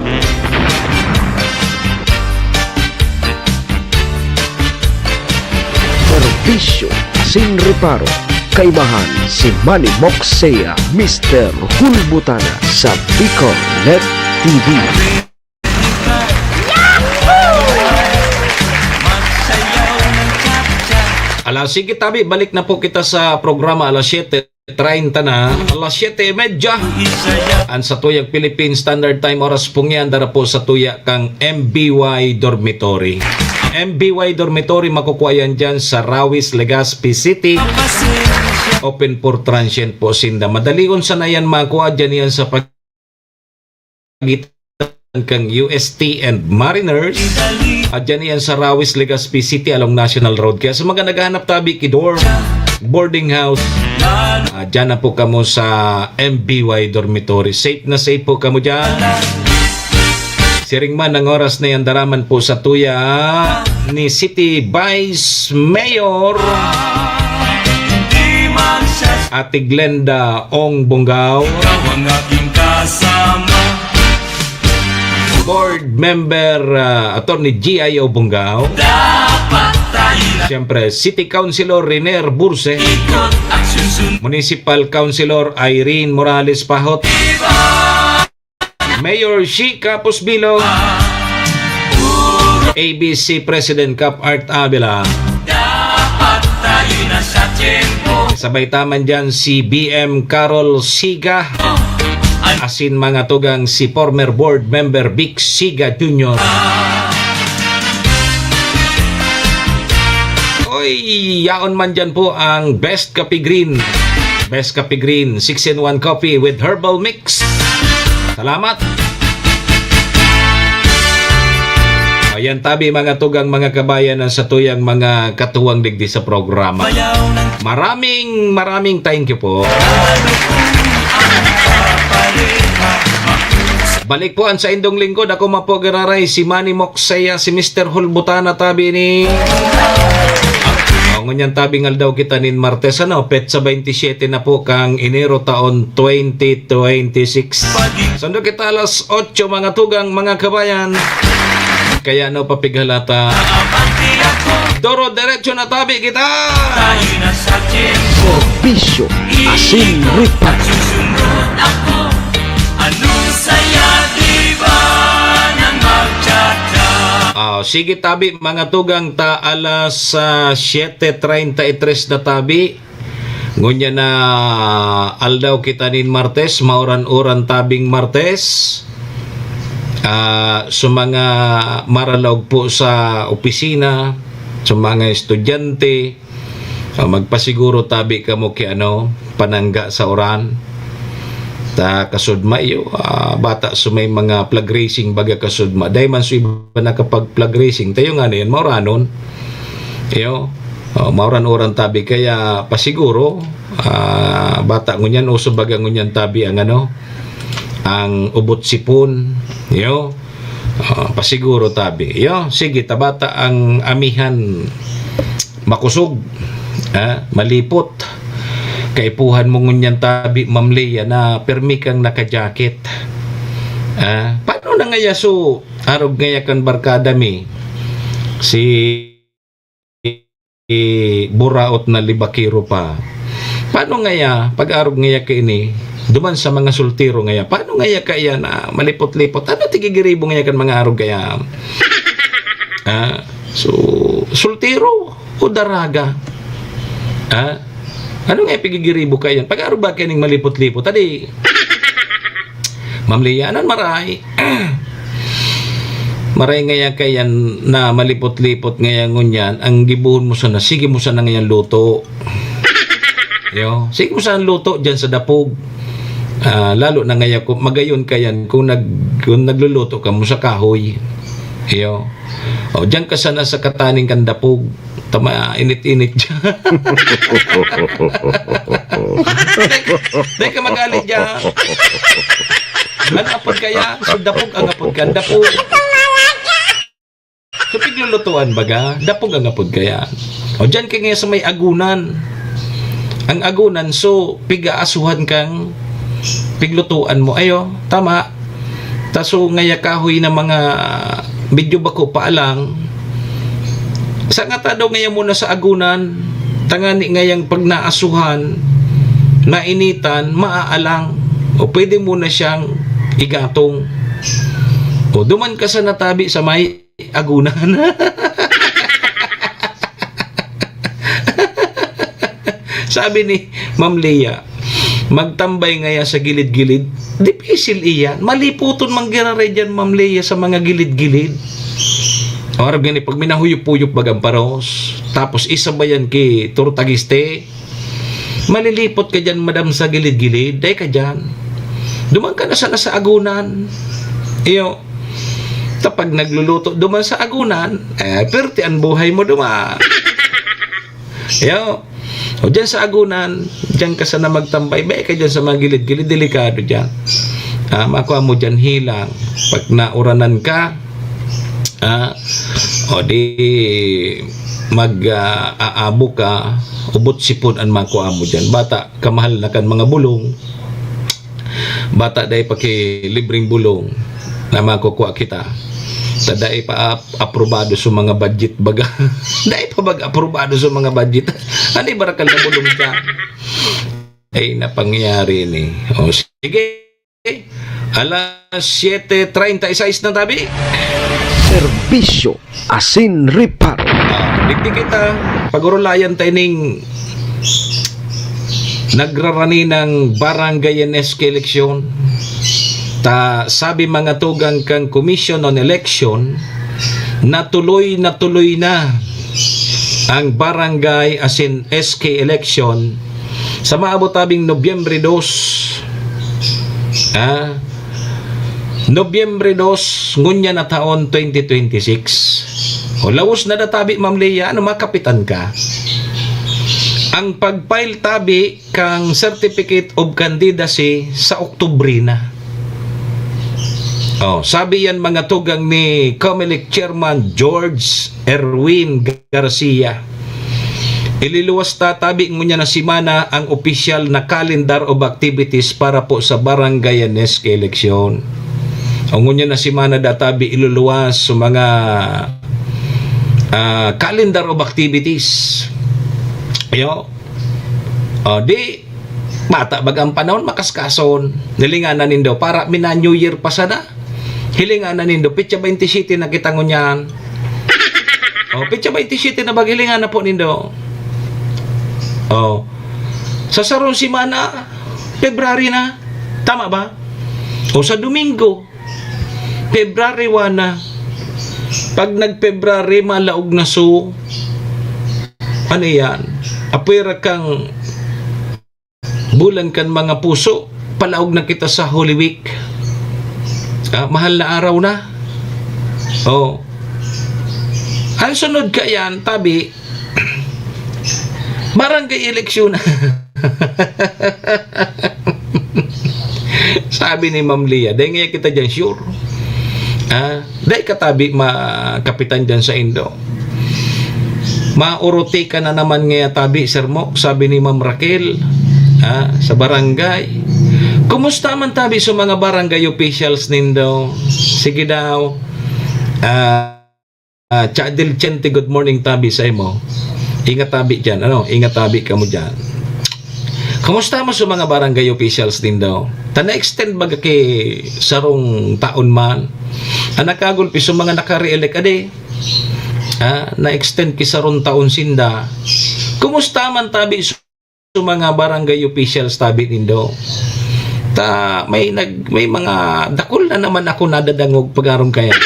Serbisyo Asin Reparo. Kaibahan si Manny Moxea, Mr. Hulbutana sa Bicol Net TV. Alas, sige tabi, balik na po kita sa programa alas 7:30 na, alas 7:30. Ang sa tuyang Philippine Standard Time oras pong yan, dara po sa tuya kang MBY Dormitory. MBY Dormitory, makukuha yan dyan sa Rawis, Legazpi City. Open for transient po sinda. Madalion sa na yan makuha dyan yan sa pagitan kang UST and Mariners. At dyan yan sa Rawis, Legazpi City along National Road. Kaya sa mga naghahanap tabi, kidorm, boarding house, dyan na po kamo sa MBY Dormitory. Safe na safe po kamo dyan. Siring man ang oras na yan, daraman po sa tuya ni City Vice Mayor Ate Glenda Ong Bungaw, Board Member Attorney G.I.O. Bungaw, siyempre City Councilor Riner Burse, Municipal Councilor Irene Morales Pahot, Mayor Shika Pusbilo, ABC President Cap Art Avila, sabay taman dyan si BM Carol Siga, asin mga tugang si former board member Vic Siga Jr. Oy, yaon man dyan po ang Best Coffee Green. Best Coffee Green, 6-in-1 coffee with herbal mix. Salamat. Ayan tabi mga tugang mga kabayan ng sa tuyang mga katuwang digdi sa programa. Maraming thank you po. Balik po sa indong lingkod. Ako mapogararay si Manny Moksaya, si Mr. Hulbutana tabi ni... ngunyan tabi ngal daw kita nin Martes, petsa 27 na po kang Enero taon 2026. Sando kita alas 8 mga tugang mga kabayan. Kaya papighalata. Doro, diretso na tabi kita. Tayo na sa Diyos. Serbisyo asin ripan. Susunod ako. Anong saya, di ba, nang magtsatsa? Sige tabi mga tugang ta alas 7:33 na tabi. Ngunya na aldaw kita nin Martes, mauran-uran tabing Martes. Sa mga maralog po sa opisina, sa mga estudyante, magpasiguro tabi kamo ki panangga sa oran. Ta kasudma iyo bata so may mga flag racing baga kasudma day man so iba nakapag flag racing tayo nga yan mauranon iyo mauran-uran tabi kaya pasiguro bata ngunyan uso baga ngunyan tabi ang ang ubot sipon iyo pasiguro tabi iyo sige tabata ang amihan makusog malipot kaipuhan mo ngunyan tabi Ma'am Leia na permi kang naka-jacket. Paano na ngaya so arog ngaya kan barkada mi si buraot na libakiro pa. Paano ngaya pag arog ngaya ka ini duman sa mga sultiro ngaya paano ngaya kaya na malipot-lipot ano tigigiribo ngaya kan mga arog kaya so sultiro o daraga ano nga pigigiribo kayan? Pag-aro ba kayo malipot-lipot? Tadi, Ma'am Leia, anan maray? Maray ngaya kayan na malipot-lipot ngayon ngunyan, ang gibuhon mo sana, sige mo sana ngayon luto. Yo, sige mo sana luto dyan sa dapog. Lalo na ngayon, magayon kayan kung nagluluto ka mo sa kahoy. Yo. Dyan ka sana sa kataning kang dapog. Tama, init-init dyan. Dahil ka magalit dyan. Ano apod kaya? So, dapog ang apod ka. Dapog. So, piglulutuan baga? Dapog ang apod kaya. Dyan ka ngayon sa may agunan. Ang agunan, so, pigaasuhan kang piglutuan mo. Ayo, tama. Taso, ngaya kahoy na mga medyo bako paalang. Sa nga daw ngayon muna sa agunan, tangani ngayang pag naasuhan, nainitan, maaalang, o pwede muna siyang igatong. O duman ka sa natabi sa may agunan. Sabi ni Ma'am Leia, magtambay ngaya sa gilid-gilid, dipisil iyan. Maliputon manggiraray dyan, Ma'am Leia, sa mga gilid-gilid. Arab gani pag minahuyop-puyop bagang paros, tapos isabayan ki turtagiste, malilipot ka dyan madam sa gilid-gilid, day ka dyan. Duman ka na sana sa agunan. Iyo, tapag nagluluto duman sa agunan, perti ang buhay mo duma. Iyo, o dyan sa agunan, dyan ka sana magtambay, bay ka dyan sa mga gilid-gilid, delikado dyan. Makuha mo dyan hilang. Pag nauranan ka, o di mag-aabo ka, ubot sipon ang makuha mo dyan. Bata, kamahal na kan mga bulong. Bata dahi paki libreng bulong na makukuha kita. Sa dahi pa aprobado sa mga budget baga. Dahi pa aprobado sa mga budget. Ano barakal na bulong dyan? Ay napangyari ni. O sige. Alas 7:36 na tabi. Serbisyo asin riparo. Dikti kita pagurulayan tayo ning nagrarani ng barangay NSK eleksyon. Sabi mga tugang kang Commission on Election, natuloy na ang barangay asin SK election sa maabot tabing Nobyembre 2. Nobyembre 2, ngunya na taon 2026. O lawas na databi, Ma'am Leia, makapitan ka. Ang pagfile tabi kang Certificate of Candidacy sa Oktubre na. Oh, sabi yan mga tugang ni Comelec Chairman George Erwin Garcia. Ililuwas tatabing mo niya na simana ang opisyal na calendar of activities para po sa barangay Aneske eleksyon. Ang ngunya na simana databi iluluwas sa mga calendar of activities. Ayo. Di bata bagang panahon makaskason. Nilinganan nindo para mina New Year pa sana. Hilinganan nindo pitsa 27 na kita ngunyan. Pitsa 27 na baghilingan na po nindo. Sa sarong simana, February na. Tama ba? O sa Domingo, February 1 na. Pag nag-February, malaog na so. Ano yan? Apwera kang bulan kan mga puso. Palaog na kita sa Holy Week. Mahal na araw na. Ang sunod ka yan, tabi, barangay eleksyon. Sabi ni Ma'am Lia, dahil ngayon kita dyan sure. Dahil katabi kapitan dyan sa Indo. Mauruti ka na naman ngayon tabi, Sir Mo, sabi ni Ma'am Raquel, sa barangay. Kumusta man tabi sa mga barangay officials nindo? Sige daw. Chadil Chente, good morning tabi sa imo. Ingat tabi dyan. Ingat tabi ka mo dyan. Kamusta mo sa mga barangay officials din daw? Na-extend ba kay sarong taon man? Nakagulpi sa mga naka-re-elect ade? Na-extend kay sarong taon sinda? Kumusta man tabi sa mga barangay officials tabi din daw? May mga dakol na naman ako nadadangog pag-arom kaya.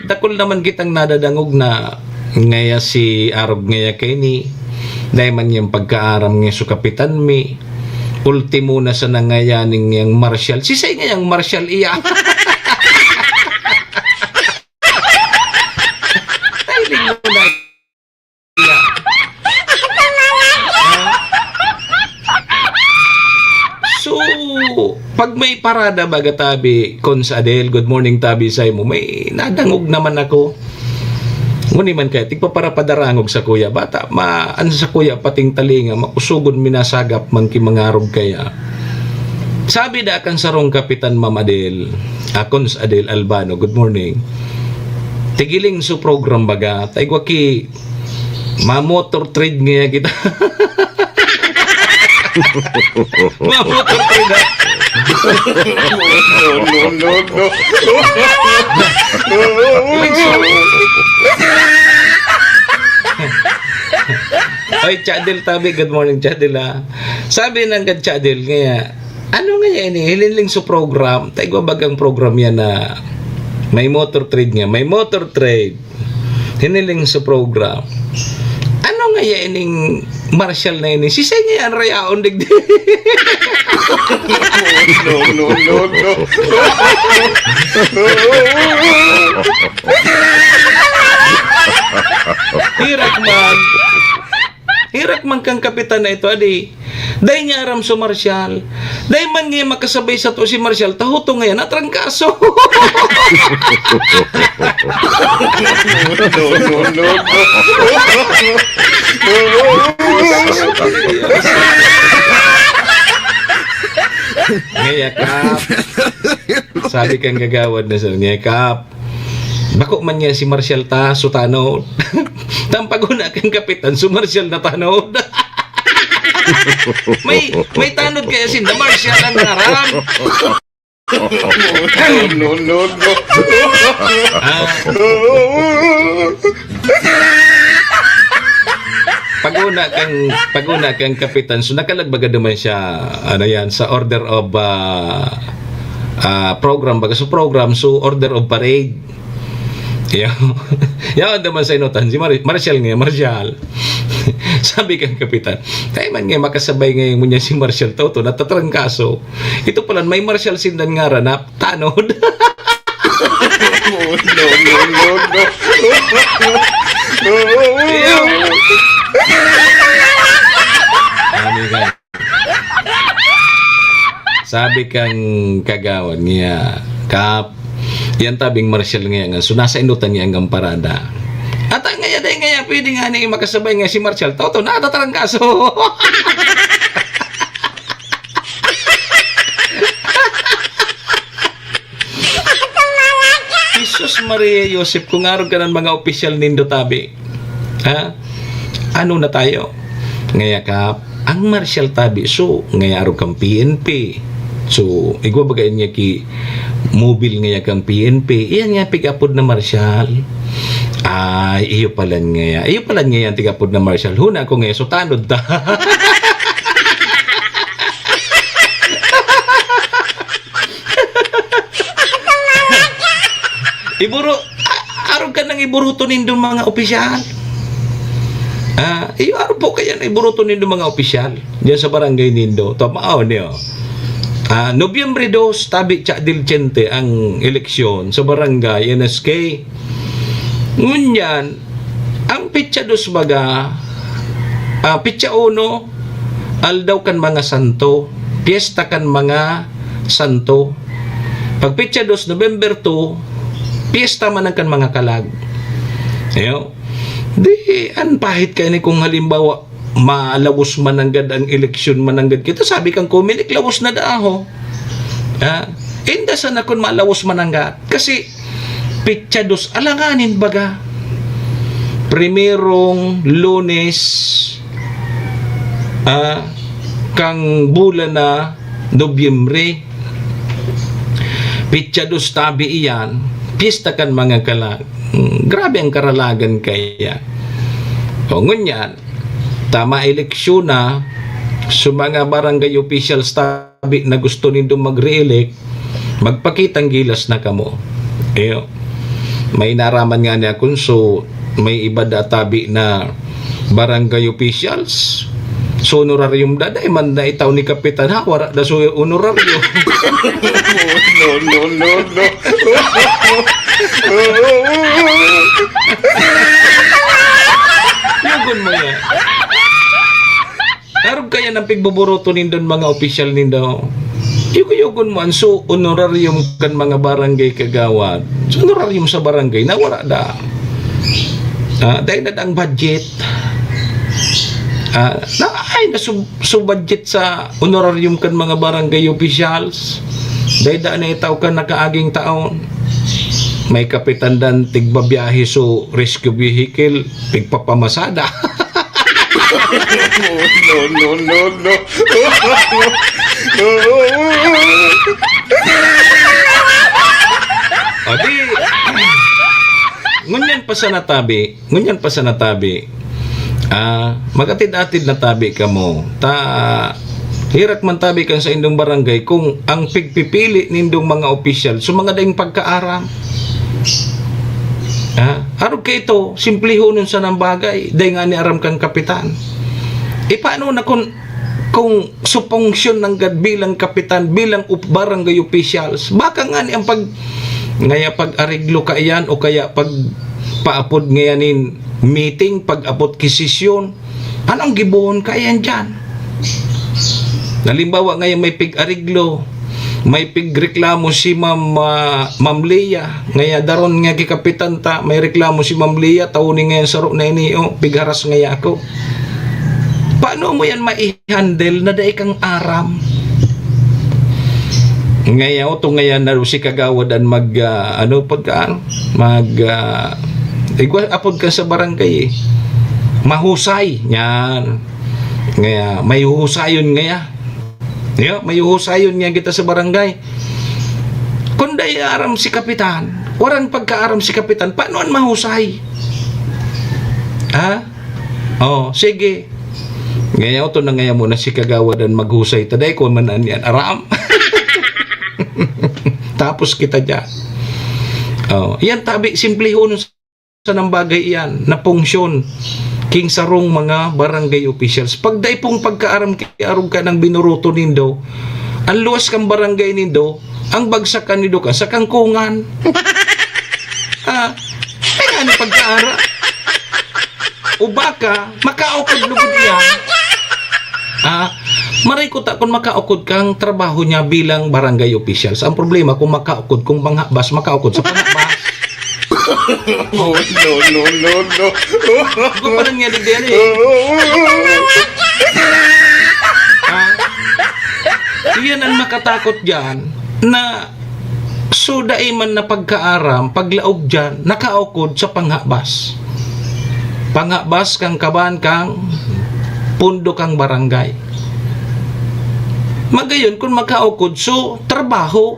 Dakol naman kitang nadadangog na ngaya si Arog ngaya kay ni dahil man yung pagkaaram nga sa kapitan mi ultimo na sa nangayaning yung marshal sisay nga yung marshal iya tailing mo na iya so pag may parada baga tabi Cons Adel, good morning tabi sa mo, may nadangog naman ako. Ngunit man kaya, tigpa para padarangog sa kuya. Bata, ano sa kuya pating talinga, makusugod minasagap man ki mangarog kaya. Sabi da kan sarong kapitan Ma'am Adel, Cons Adel Albano, good morning. Tigiling su program baga, taigwa ki ma-motor trade nga kita. Ma-motor trade Oy, Chadil tabi, good morning Chadil Sabi ng Chadil ngaya, ano nga yan hilinling sa program, taigwa bagang program yan na may motor trade nga, may motor trade. Hiniling sa program. Ano nga yan yung marshal na yun? Sisay nga yan, rayaon digdi. No. Hirak man kang kapitan na ito, adi. Dahil niya aram sa marshal. Dahil man niya makasabay sa to si marshal, tahuto ngayon, natrangkaso. No. Ngayakap. Sabi kang gagawad na sa ngayakap. Bako man niya si Marshal ta sutano. Tampaguna kang kapitan su Marshal na tanod. may tanod kaya sin the Marshal ang naram. No. Paguna kang kapitan so nakalagbaga naman siya sa order of program baga so program so order of parade. Yan naman sa inutan si Marshal nga Marshal. Sabi kang kapitan, tayo man nga makasabay ngayon mo niya si Marshal Toto natatrangkaso. Ito pala may Marshal sindan nga ranap tanod. No. Sabi kang kagawan niya, Kap, yan tabing marshal ngayon. So nasa inutan niya hanggang parada. At ngaya pwede nga ni makasabay nga si Marshal. Toto, natatarangkaso. Jesus Maria Joseph, kung araw ka ng mga opisyal nindo tabi. Ha? Ano na tayo? Ngaya ka, ang Marshal tabi, so, ngaya araw kang PNP. So, igwa bagayin niya ki mobile ngaya kang PNP. Iyan nga, pig-upod na Marshal. Ay, iyo pala nga. Iyo pala nga yan, tigapod na Marshal. Huna ko nga, so tanod ta. Araw ka nang iburuto nindo mga opisyal. Iyo araw po kaya na iburuto nindo mga opisyal. Diyan sa barangay nindo. Tamao niyo. Nobyembre 2, tabi Cha Dilchente ang eleksyon sa barangay NSK. Ngunyan, ang pitsa 2 baga, pitsa 1, aldaw kan mga santo, piyesta kan mga santo. Pag pitsa 2, November 2, piyesta man ang kan mga kalag. Ayo. Di, an pahit kayo ni kung halimbawa, malawos mananggad ang eleksyon mananggad kita. Sabi kang kumilik, lawos na daaho. Inda sana kung malawos mananggad. Kasi, pitsa 2, alanganin baga. Primerong Lunes, kang bulan na Nobyembre. Pitsa 2 tabi iyan, pista kan mga kalag. Grabe ang karalagan kaya. O ngunyan, tama eleksyon na, sa mga barangay officials tabi na gusto nindo mag-re-elect, magpakitang gilas na kamo. Eyo. May naraman nga niya kung so may iba tabi na barangay officials. So honorarium daday man na itaw ni Kapitan Hawara da so honorarium. No. Yugon mo yan. Arog kaya ng pigbuburoto nindon mga opisyal nindo. Yugon mo an so honorarium kan mga barangay kagawad. So honorarium sa barangay na wala da. Dahil na ang budget. So budget sa honorarium kan mga barangay officials. Dahil na itaw ka nakaaging taon. May kapitan dan tigbabiyahe so rescue vehicle pigpapamasada. No. Adi, ngunyan pa sa natabi, magatid-atid na tabi ka mo, hirak man tabi kan sa indong barangay kung ang pigpipili nindong mga opisyal, so mga daing pagkaaram. Arog ka ito, simplihonon sa ng bagay, dahi nga ni aram kang kapitan. Paano na kung supunksyon ng bilang kapitan, bilang barangay officials, baka nga ni ang pag-ariglo ka iyan o kaya pag paapod ngayanin meeting, pag-apod kisisyon, anong gibuhon ka iyan dyan? Halimbawa ngayon may pig-ariglo, may pigreklamo si Ma'am Leia, ngaya daron nga kikapitan ta, may reklamo si Ma'am Leia, tauni ngayon saro na ini, pigharas ngaya ako. Paano mo yan ma-handle na dahi kang aram? Ngayon, ito ngayon na si kagawadan apod ka sa barangay mahusay yan. Ngaya, may husayon ngaya. May husayon nga kita sa barangay. Kung dahi aram si kapitan, warang pagkaaram si kapitan, paano ang mahusay? Sige. Ngayon, ito na ngayon muna si kagawadan maghusay. Taday ko man yan, aram. Tapos kita dyan. Yan tabi, simplihon sa ng bagay yan, na punksyon. King sarong mga barangay officials. Pag day pong pagkaaram arog ka ng binuruto nindo, ang luwas kang barangay nindo, ang bagsakan nindo ka sa kangkungan. Kaya ni pagkaara. O baka, makaokag lugod yan. Maray ko ta kung makaukod kang trabaho niya bilang barangay officials. Ang problema kung makaukod kung bas makaukod sa pangbas. Oh, no. Kung pa nangyari din Iyan ang makatakot dyan na suday man na pagkaaram, paglaog dyan, nakaukod sa panghabas. Panghabas kang kaban kang pundo kang barangay. Magayon kung makaukod, so trabaho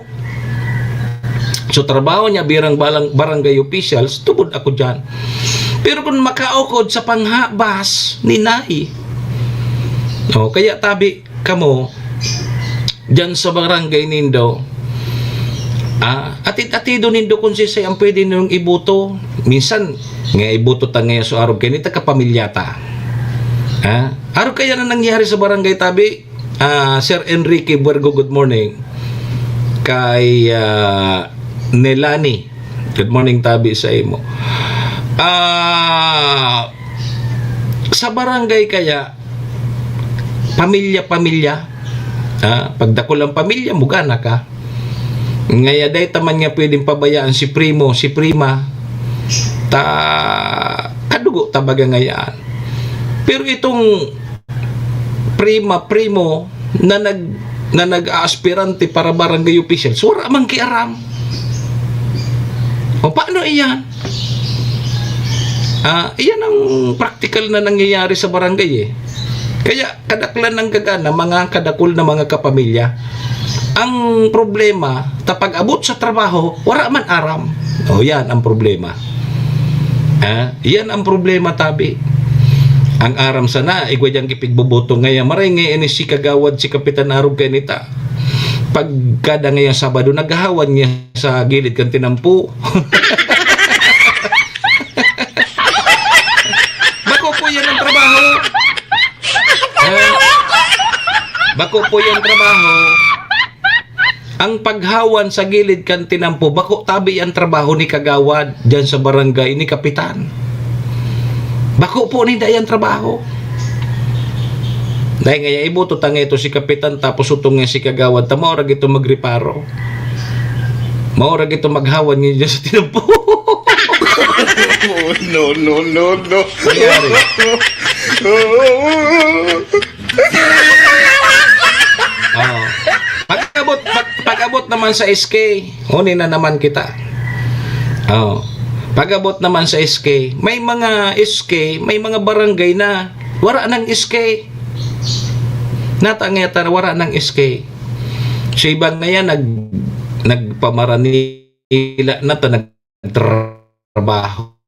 niya birang barangay officials, tubod ako dyan. Pero kung makaukod sa panghabas ni Nai, kaya tabi kamo dyan sa barangay nindo, atid-atido nindo kung sisay ang pwede nung ibuto. Minsan nga ibuto ta ngayon so araw kayo nita kapamilyata. Araw kaya na nangyari sa barangay tabi. Sir Enrique Buergo, good morning. Kay Nelani, good morning tabi sa imo. Sa barangay kaya pamilya-pamilya, pagdakol ang pamilya mugana ka. Ngaya day taman nga pwedeng pabayaan si primo, si prima, kadugo tabaga ngayaan. Pero itong primo na nag-aaspirante para barangay official, wala man kiaram. O paano iyan? Iyan ang practical na nangyayari sa barangay Kaya kadaklan ng gagana, mga kadakul na mga kapamilya. Ang problema, tapag abot sa trabaho, wala man aram. Yan ang problema. Yan ang problema tabi. Ang aram sana, igwadyang kipigbubuto ngayon. Maray ngayon si kagawad si Kapitan Arog kanita. Pagkada ngayon Sabado, naghahawan niya sa gilid kan tinampu. Bako po yan ang trabaho. Bako po yan trabaho. Ang paghawan sa gilid kan tinampu, bako tabi ang trabaho ni kagawad dyan sa barangay ni Kapitan. Bako po ni dayan trabaho. Dahil nga ibuto tanga ito si Kapitan tapos utong nga si kagawad ta maurag ito magreparo. Maurag ito maghawan niya sa tinampo. No. Pag-abot naman sa SK, huni na naman kita. Pag-abot naman sa SK, may mga SK, may mga barangay na wala ng SK. Natangeta na wala ng SK. So ibang na yan, nagpamaranila na ito, nagtrabaho.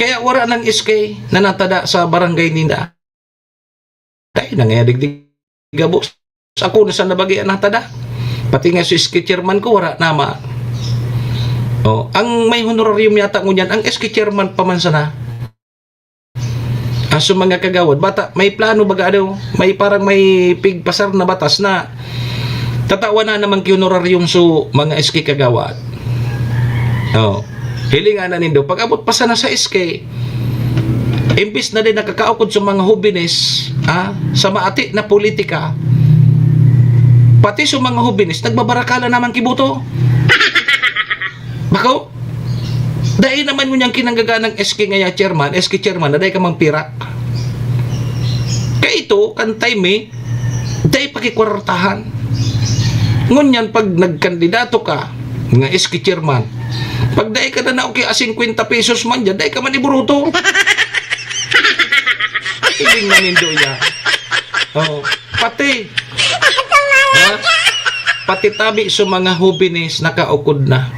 Kaya wala ng SK na natada sa barangay nila. Dahil nangyayagdig gabos. Ako na sa nabagyan natada. Pati nga si SK chairman ko, wala nama. Ang may honorarium yata ngunyan, ang SK chairman paman sana. So mga kagawad, bata, may plano baga may parang may pigpasar na batas na tatawa na naman honorarium so mga SK kagawad. Hilingan na nindo, pag abot pa sana sa SK, imbis na din nakakaukod sa mga hubines, sa maati na politika, pati sa mga hubinis, nagbabarakala naman kibuto. Bako, dahil naman mo niyang kinanggaganang SK ngaya chairman, SK chairman, na dahil ka mang pirak. Kaya ito, kan time dahil pakikwartahan. Ngunyan, pag nagkandidato ka, nga SK chairman, pag dahil ka na okay, 50 pesos man dyan, dahil ka man iburuto. Iling manindo yan. Pati, pati tabi sa mga hubinis nakaukod na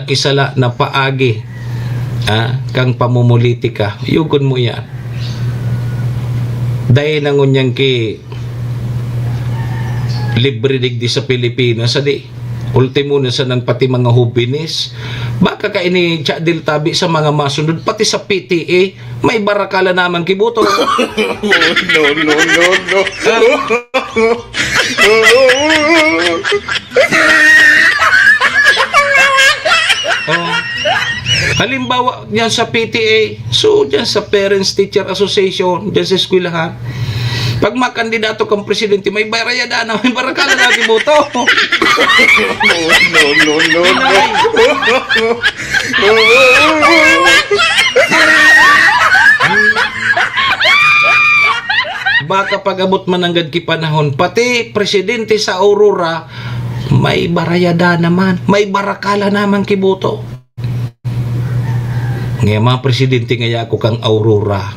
kisala na paagi kang pamumulitika, yugon mo yan dahil nangunyang ki libre digdi sa Pilipinas ultimo na sa nang pati mga hubinis baka ka ini tsadil tabi sa mga masunod pati sa PTA may barakala naman kibuto. No. Halimbawa, dyan sa PTA, so dyan sa Parents Teacher Association, dyan sa eskwelahan, pag makandidato kang presidente, may barayada na, may barakala na kiboto. Baka pag-abot man ang gadki panahon, pati presidente sa Aurora, may barayada naman, may barakala naman kiboto. Ngayon, mga presidente ngaya ako kang Aurora.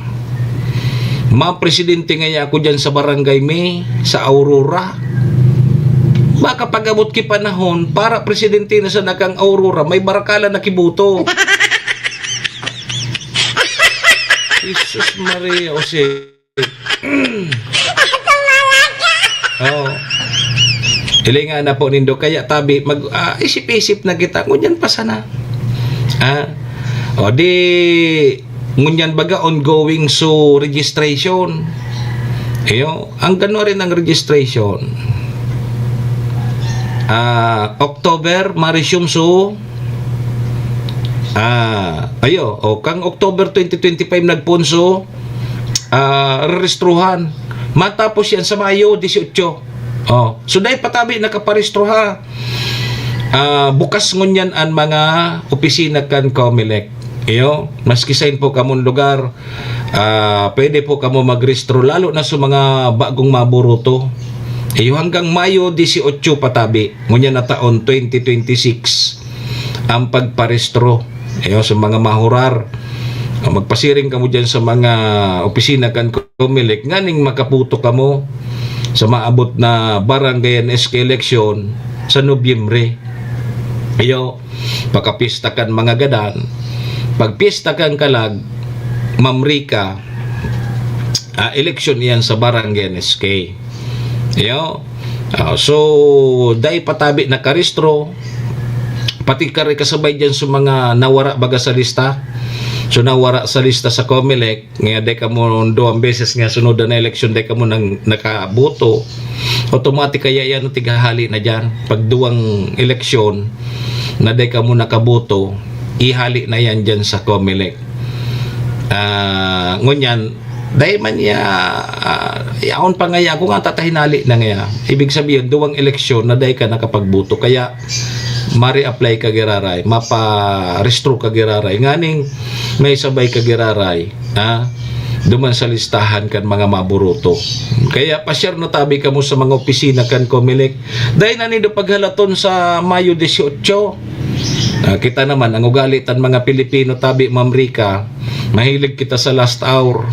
Mga presidente ngaya ako dyan sa Barangay May, sa Aurora. Baka pag-abot ki panahon, para presidente na sa nakang Aurora, may barakala na kiboto. Jesus Maria Jose. Oh. Hilinga na po nindo, kaya tabi isip-isip na kita, ngunyan pa sana. O di ngunyan baga ongoing so registration. Ayo, ang gano rin ang registration. October ma-resume so ayo, kang October 2025 nagpunso rerestruhan. Matapos yan sa Mayo 18. So dahil patabi nakaparestruha. Bukas ngunyan ang mga opisina kan COMELEC. Iyo, maski sain po kamong lugar, pwede po kamo magrestro lalo na sa mga bagong maburuto. Iyo, hanggang Mayo 18 patabi, ngunyan na taon 2026 ang pagparestro. Iyo, sa mga mahurar, magpasiring kamo dyan sa mga opisina kan COMELEC, nganing makaputo kamo sa maabot na barangay and SK election sa Nobyembre. Iyo, pagkapista kan mga gadan, pagpista kan kalag, mamrika, election yan sa barangay and SK. Iyo, so dahil patabi na karistro, pati kari kasabay dyan sa mga nawara baga sa lista. So nawara sa lista sa COMELEC, nga day ka mo doang beses nga sunod na election, day ka mo nang nakaboto, automatic kaya yan tigahali na dyan. Pag duwang eleksyon na day ka mo nakaboto, ihali na yan dyan sa COMELEC. Ngunyan, dahil man niya, yaon pa nga kung nga tatahinali na nga. Ibig sabihin, duwang eleksyon na day ka nakapagboto, kaya mari-apply ka giraray, mapa-restro ka giraray, nganing may sabay ka giraray, duman sa listahan kan mga maburuto. Kaya pasyar no tabi ka mo sa mga opisina kan COMELEC, dahil nanido paghalaton sa Mayo 18. Kita naman ang ugalitan mga Pilipino tabi mamrika, mahilig kita sa last hour,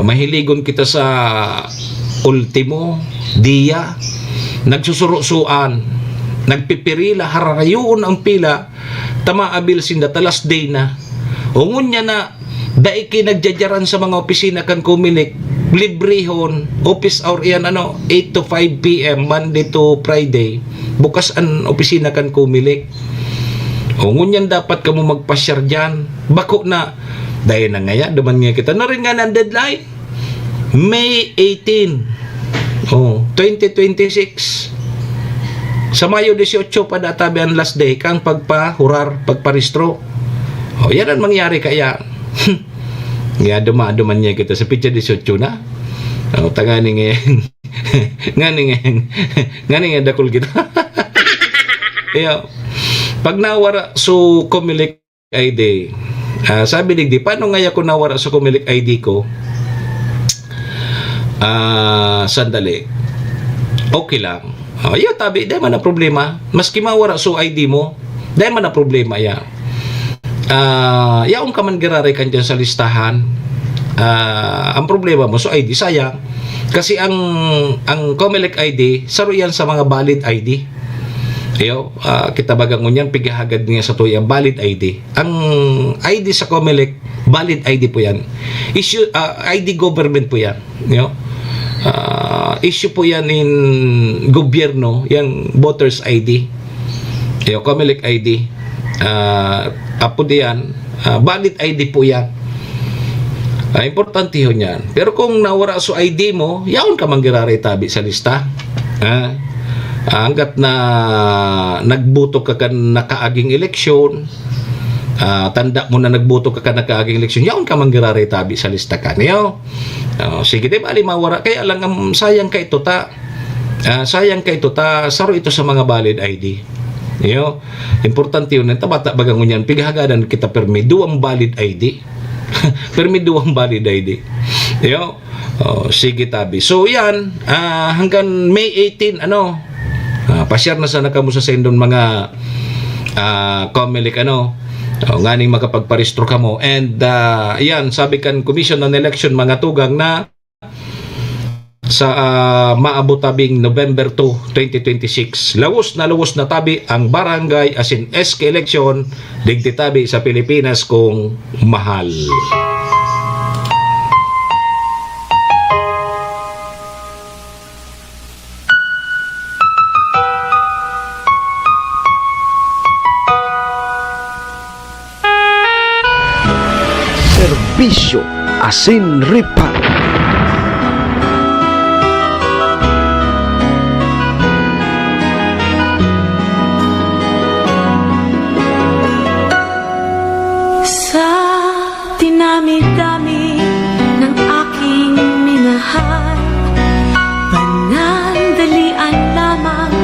mahiligon kita sa ultimo dia, nagsusurusuan, nagpipirila, harayon ang pila, tamaabil sinda talas day na. Ungon niya na, daiki nagjajaran sa mga opisina kan COMELEC, librehon, office hour yan, 8 to 5 p.m., Monday to Friday, bukas ang opisina kan COMELEC. Ungon yan dapat ka mo magpasyar dyan. Bako na, dahil na ngaya, duman nga kita, na rin nga ng deadline, May 18, 2026. Sa Mayo 18 pa databi ang last day kang pagpahurar, pagparistro. Yan ang mangyari kaya. Nga duman niya kita sa pitya 18 na. Tanganing nganing dakol kita. Pag nawara so COMELEC ID, sabi digdi, paano nga ako nawara sa COMELEC ID ko? Sandali. Okay lang. Tabi, dahil man na problema. Maski mawara so ID mo, dahil man na problema ya. Yaong ka man giraray kan dyan sa listahan. Ang problema mo so ID, sayang. Kasi ang COMELEC ID, saro yan sa mga valid ID. Kita bagang ngunyan, pigahagad niya sa tuyang valid ID. Ang ID sa COMELEC, valid ID po yan. ID government po yan. Issue po yan in gobyerno, yung voters ID, COMELEC ID, apo diyan, valid ID po yan. Importante yun yan. Pero kung nawara so ID mo, yaon ka manggiraray tabi sa lista. Hanggat na nagbuto ka kan nakaaging eleksyon, tanda mo na nagboto ka nakaaging eleksyon, yaon ka manggirari tabi sa lista ka niyo. Sige, di bali mawara. Kaya lang, sayang ka ito ta, saro ito sa mga valid ID. Niyo, importante yun, tabata bagang ngunyan, pigahagadan kita permi, duwang valid ID. Permi duwang valid ID. Niyo, sige tabi. So yan, hanggang May 18, pa-share na sana kamo sa sendon mga Comelec, nganing makapagparehistro ka mo. And yan, sabi kan Commission on Election, mga tugang na sa maabot tabing November 2, 2026. Lawos na tabi ang barangay as in SK election digdi tabi sa Pilipinas kung mahal. Serbisyo Asin Reparo. Sa dinami-dami ng aking minahal, panandalian lamang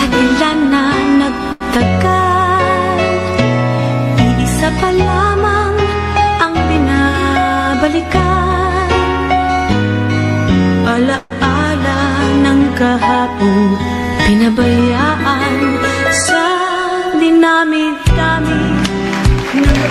at ilan na nagtagal. Iisa pa lamang ang binabalikan, alaala ng kahapon pinabayaan. Sa dinami-dami ng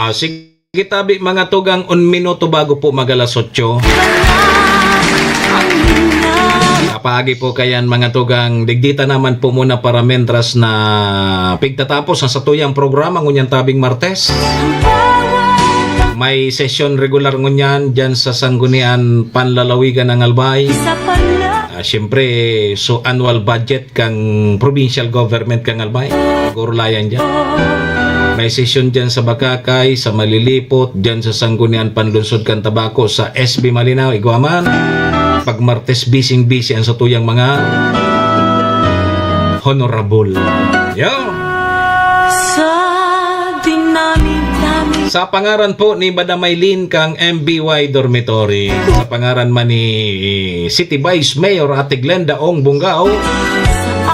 Sige tabi mga tugang, 1 minuto bago po mag-alas 8. Kapagi po kayan mga tugang, digdita naman po muna para mentras na pigtatapos ang satuyang programa ngunyan tabing Martes. May session regular ngunyan dyan sa Sanggunian Panlalawigan ng Albay. Siyempre, so annual budget kang provincial government kang Albay. Gurulayan dyan. May session dyan sa Bakakay, sa Malilipot, dyan sa Sanggunian Panlunsod kang Tabako, sa SB Malinaw, Iguaman. Pag Martes, busy ang satuyang mga honorable. Yo! Sa pangaran po ni Badamaylin kang MBY Dormitory, sa pangaran man ni City Vice Mayor Ate Glenda Ong Bungao,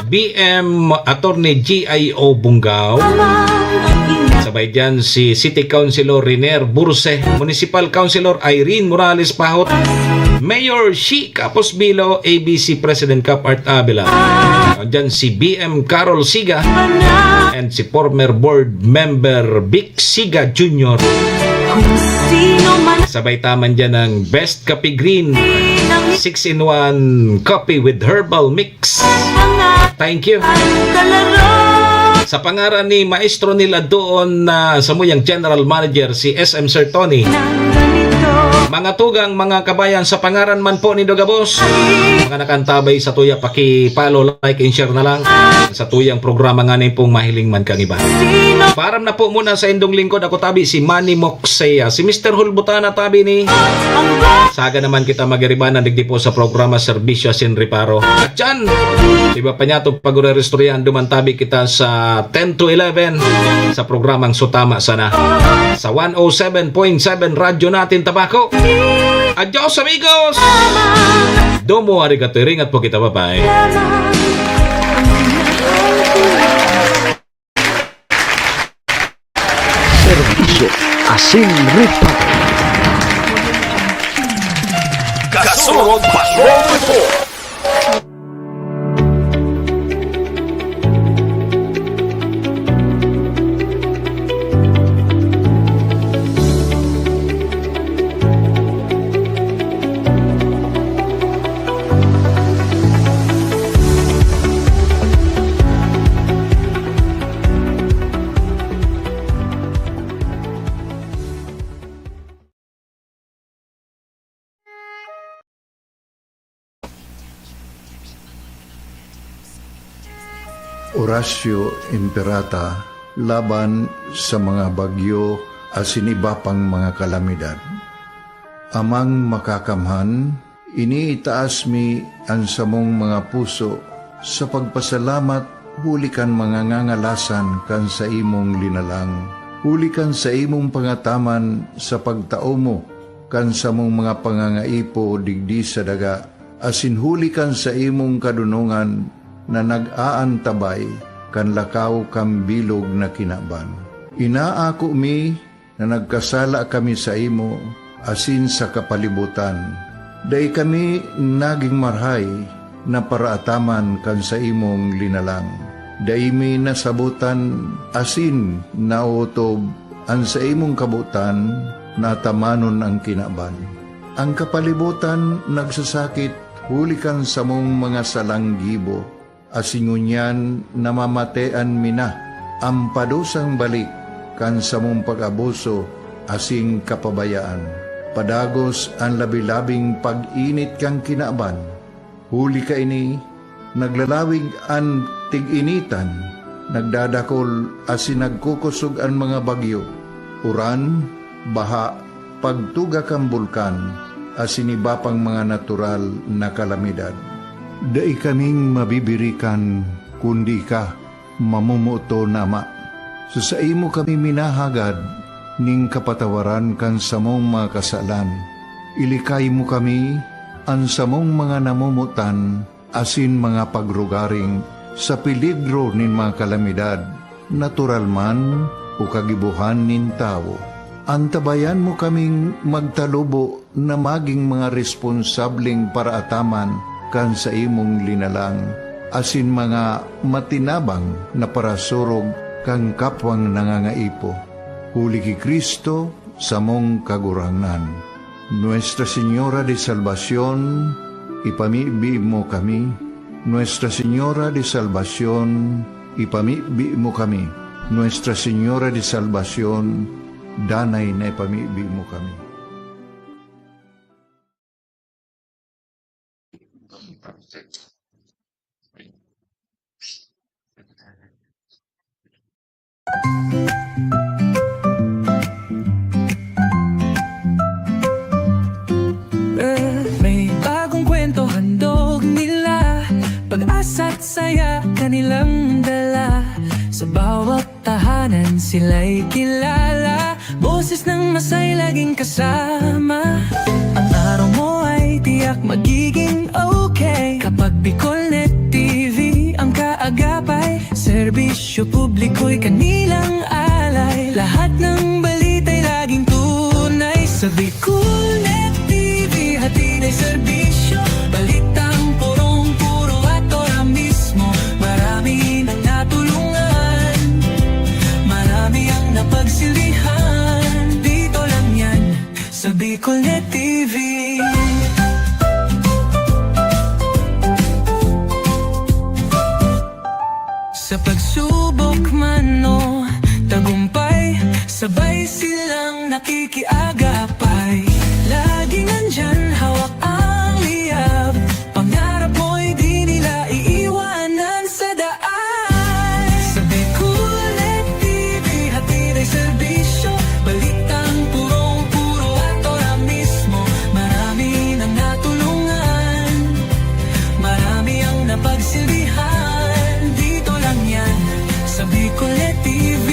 BM Attorney GIO Bungao, sabay dyan si City Councilor Riner Burse, Municipal Councilor Irene Morales Pahot, Mayor Shi Capos Bilo, ABC President Cap Art Avila, dyan si BM Carol Siga, and si former board member Vic Siga Jr. Sabay taman dyan ng Best Coffee Green 6-in-1 coffee with herbal mix. Thank you. Sa pangaran ni maestro nila doon na samuyang general manager si SM Sir Tony, mga tugang, mga kabayan, sa pangaran man po ni Dogabos, mga nakantabay sa tuya, paki-follow, like, and share na lang sa tuyang programa nga na pong mahiling man kang iba. Param na po muna sa indong lingkod, ako tabi si Manny Moxea, si Mr. Hulbutana tabi ni Saga naman kita magiribanan digdi po sa programa Serbisyo Asin Reparo. At dyan, iba pa niya itong pag-restoryan, dumantabi kita sa 10 to 11 sa programang Sutama Sana sa 107.7 radyo natin Tabako. Adios amigos! Domo arigato, ringat po kita, bye-bye. Serbisyo Asin Reparo. Kasunod Patrol Report. Horacio Imperata laban sa mga bagyo asin iba pang mga kalamidad. Amang makakamhan, iniitaas mi ang samong mga puso sa pagpasalamat hulikan mga ngangalasan kan sa imong linalang. Hulikan sa imong pangataman sa pagtao mo kan sa mong mga pangangaipo digdi sa daga. Asin hulikan sa imong kadunungan na nag-aantabay kan lakaw kam bilog na kinaban. Inaako mi na nagkasala kami sa imo asin sa kapalibutan. Day kami naging marhay na paraataman kan sa imong linalang. Day mi nasabutan asin nautob ang sa imong kabutan na tamanon ang kinaban. Ang kapalibutan nagsasakit hulikan sa mong mga salanggibo. Asingunyan namamatean mina ang padusang balik kan sa mong pag-abuso asing kapabayaan. Padagos ang labi-labing pag-init kang kinaban. Huli ka ini, naglalawig ang tig-initan, nagdadakol asin nagkukusog ang mga bagyo. Uran, baha, pagtuga kang bulkan, asin iba pang mga natural na kalamidad. Dai kaming mabibirikan, kundi ka, mamumuto nama. So sa imo kami minahagad, ning kapatawaran kan samong mga kasalan. Ilikay mo kami, ang samong mga namumutan, asin mga pagrugaring, sa peligro nin mga kalamidad, natural man o kagibuhan nin tao. Antabayan mo kaming magtalubo na maging mga responsableng paraataman kan sa imong linalang, asin mga matinabang na parasurog kang kapwang nangangaipo. Huli ki Kristo sa mong kaguranan. Nuestra Señora de Salvación, ipamibi mo kami. Nuestra Señora de Salvación, ipamibi mo kami. Nuestra Señora de Salvación, danay na ipamibi mo kami. May bagong kwento handog nila, pag-asa't saya kanilang dala. Sa bawat tahanan sila'y kilala, boses ng masay laging kasama. Ang araw mo ay tiyak magiging okay kapag Bicolnet TV ang kaagapay. Serbisyo publiko'y kanilang alay, lahat ng balita'y laging tunay. Sa Bicolnet TV hatid ay serbisyo, balitang purong-puro at ora mismo. Marami nang natulungan, marami ang napagsilbihan. Dito lang yan sa Bicolnet TV. Sa pagsubok man o tagumpay, sabay silang nakikiagapay. Laging nandyan, hawak ang liyab, pangarap mo'y di nila iiwanan sa daan. Sa Bicolnet TV, hatid ay serbisyo, balitang purong-puro at ora mismo. Marami nang natulungan, marami ang napagsilbihan. Dito lang yan sa Bicolnet TV.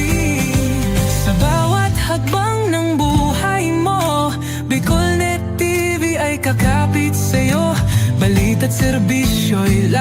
Sa bawat hakbang ng buhay mo, Bicolnet TV ay kakapit sa'yo. Balita't serbisyo'y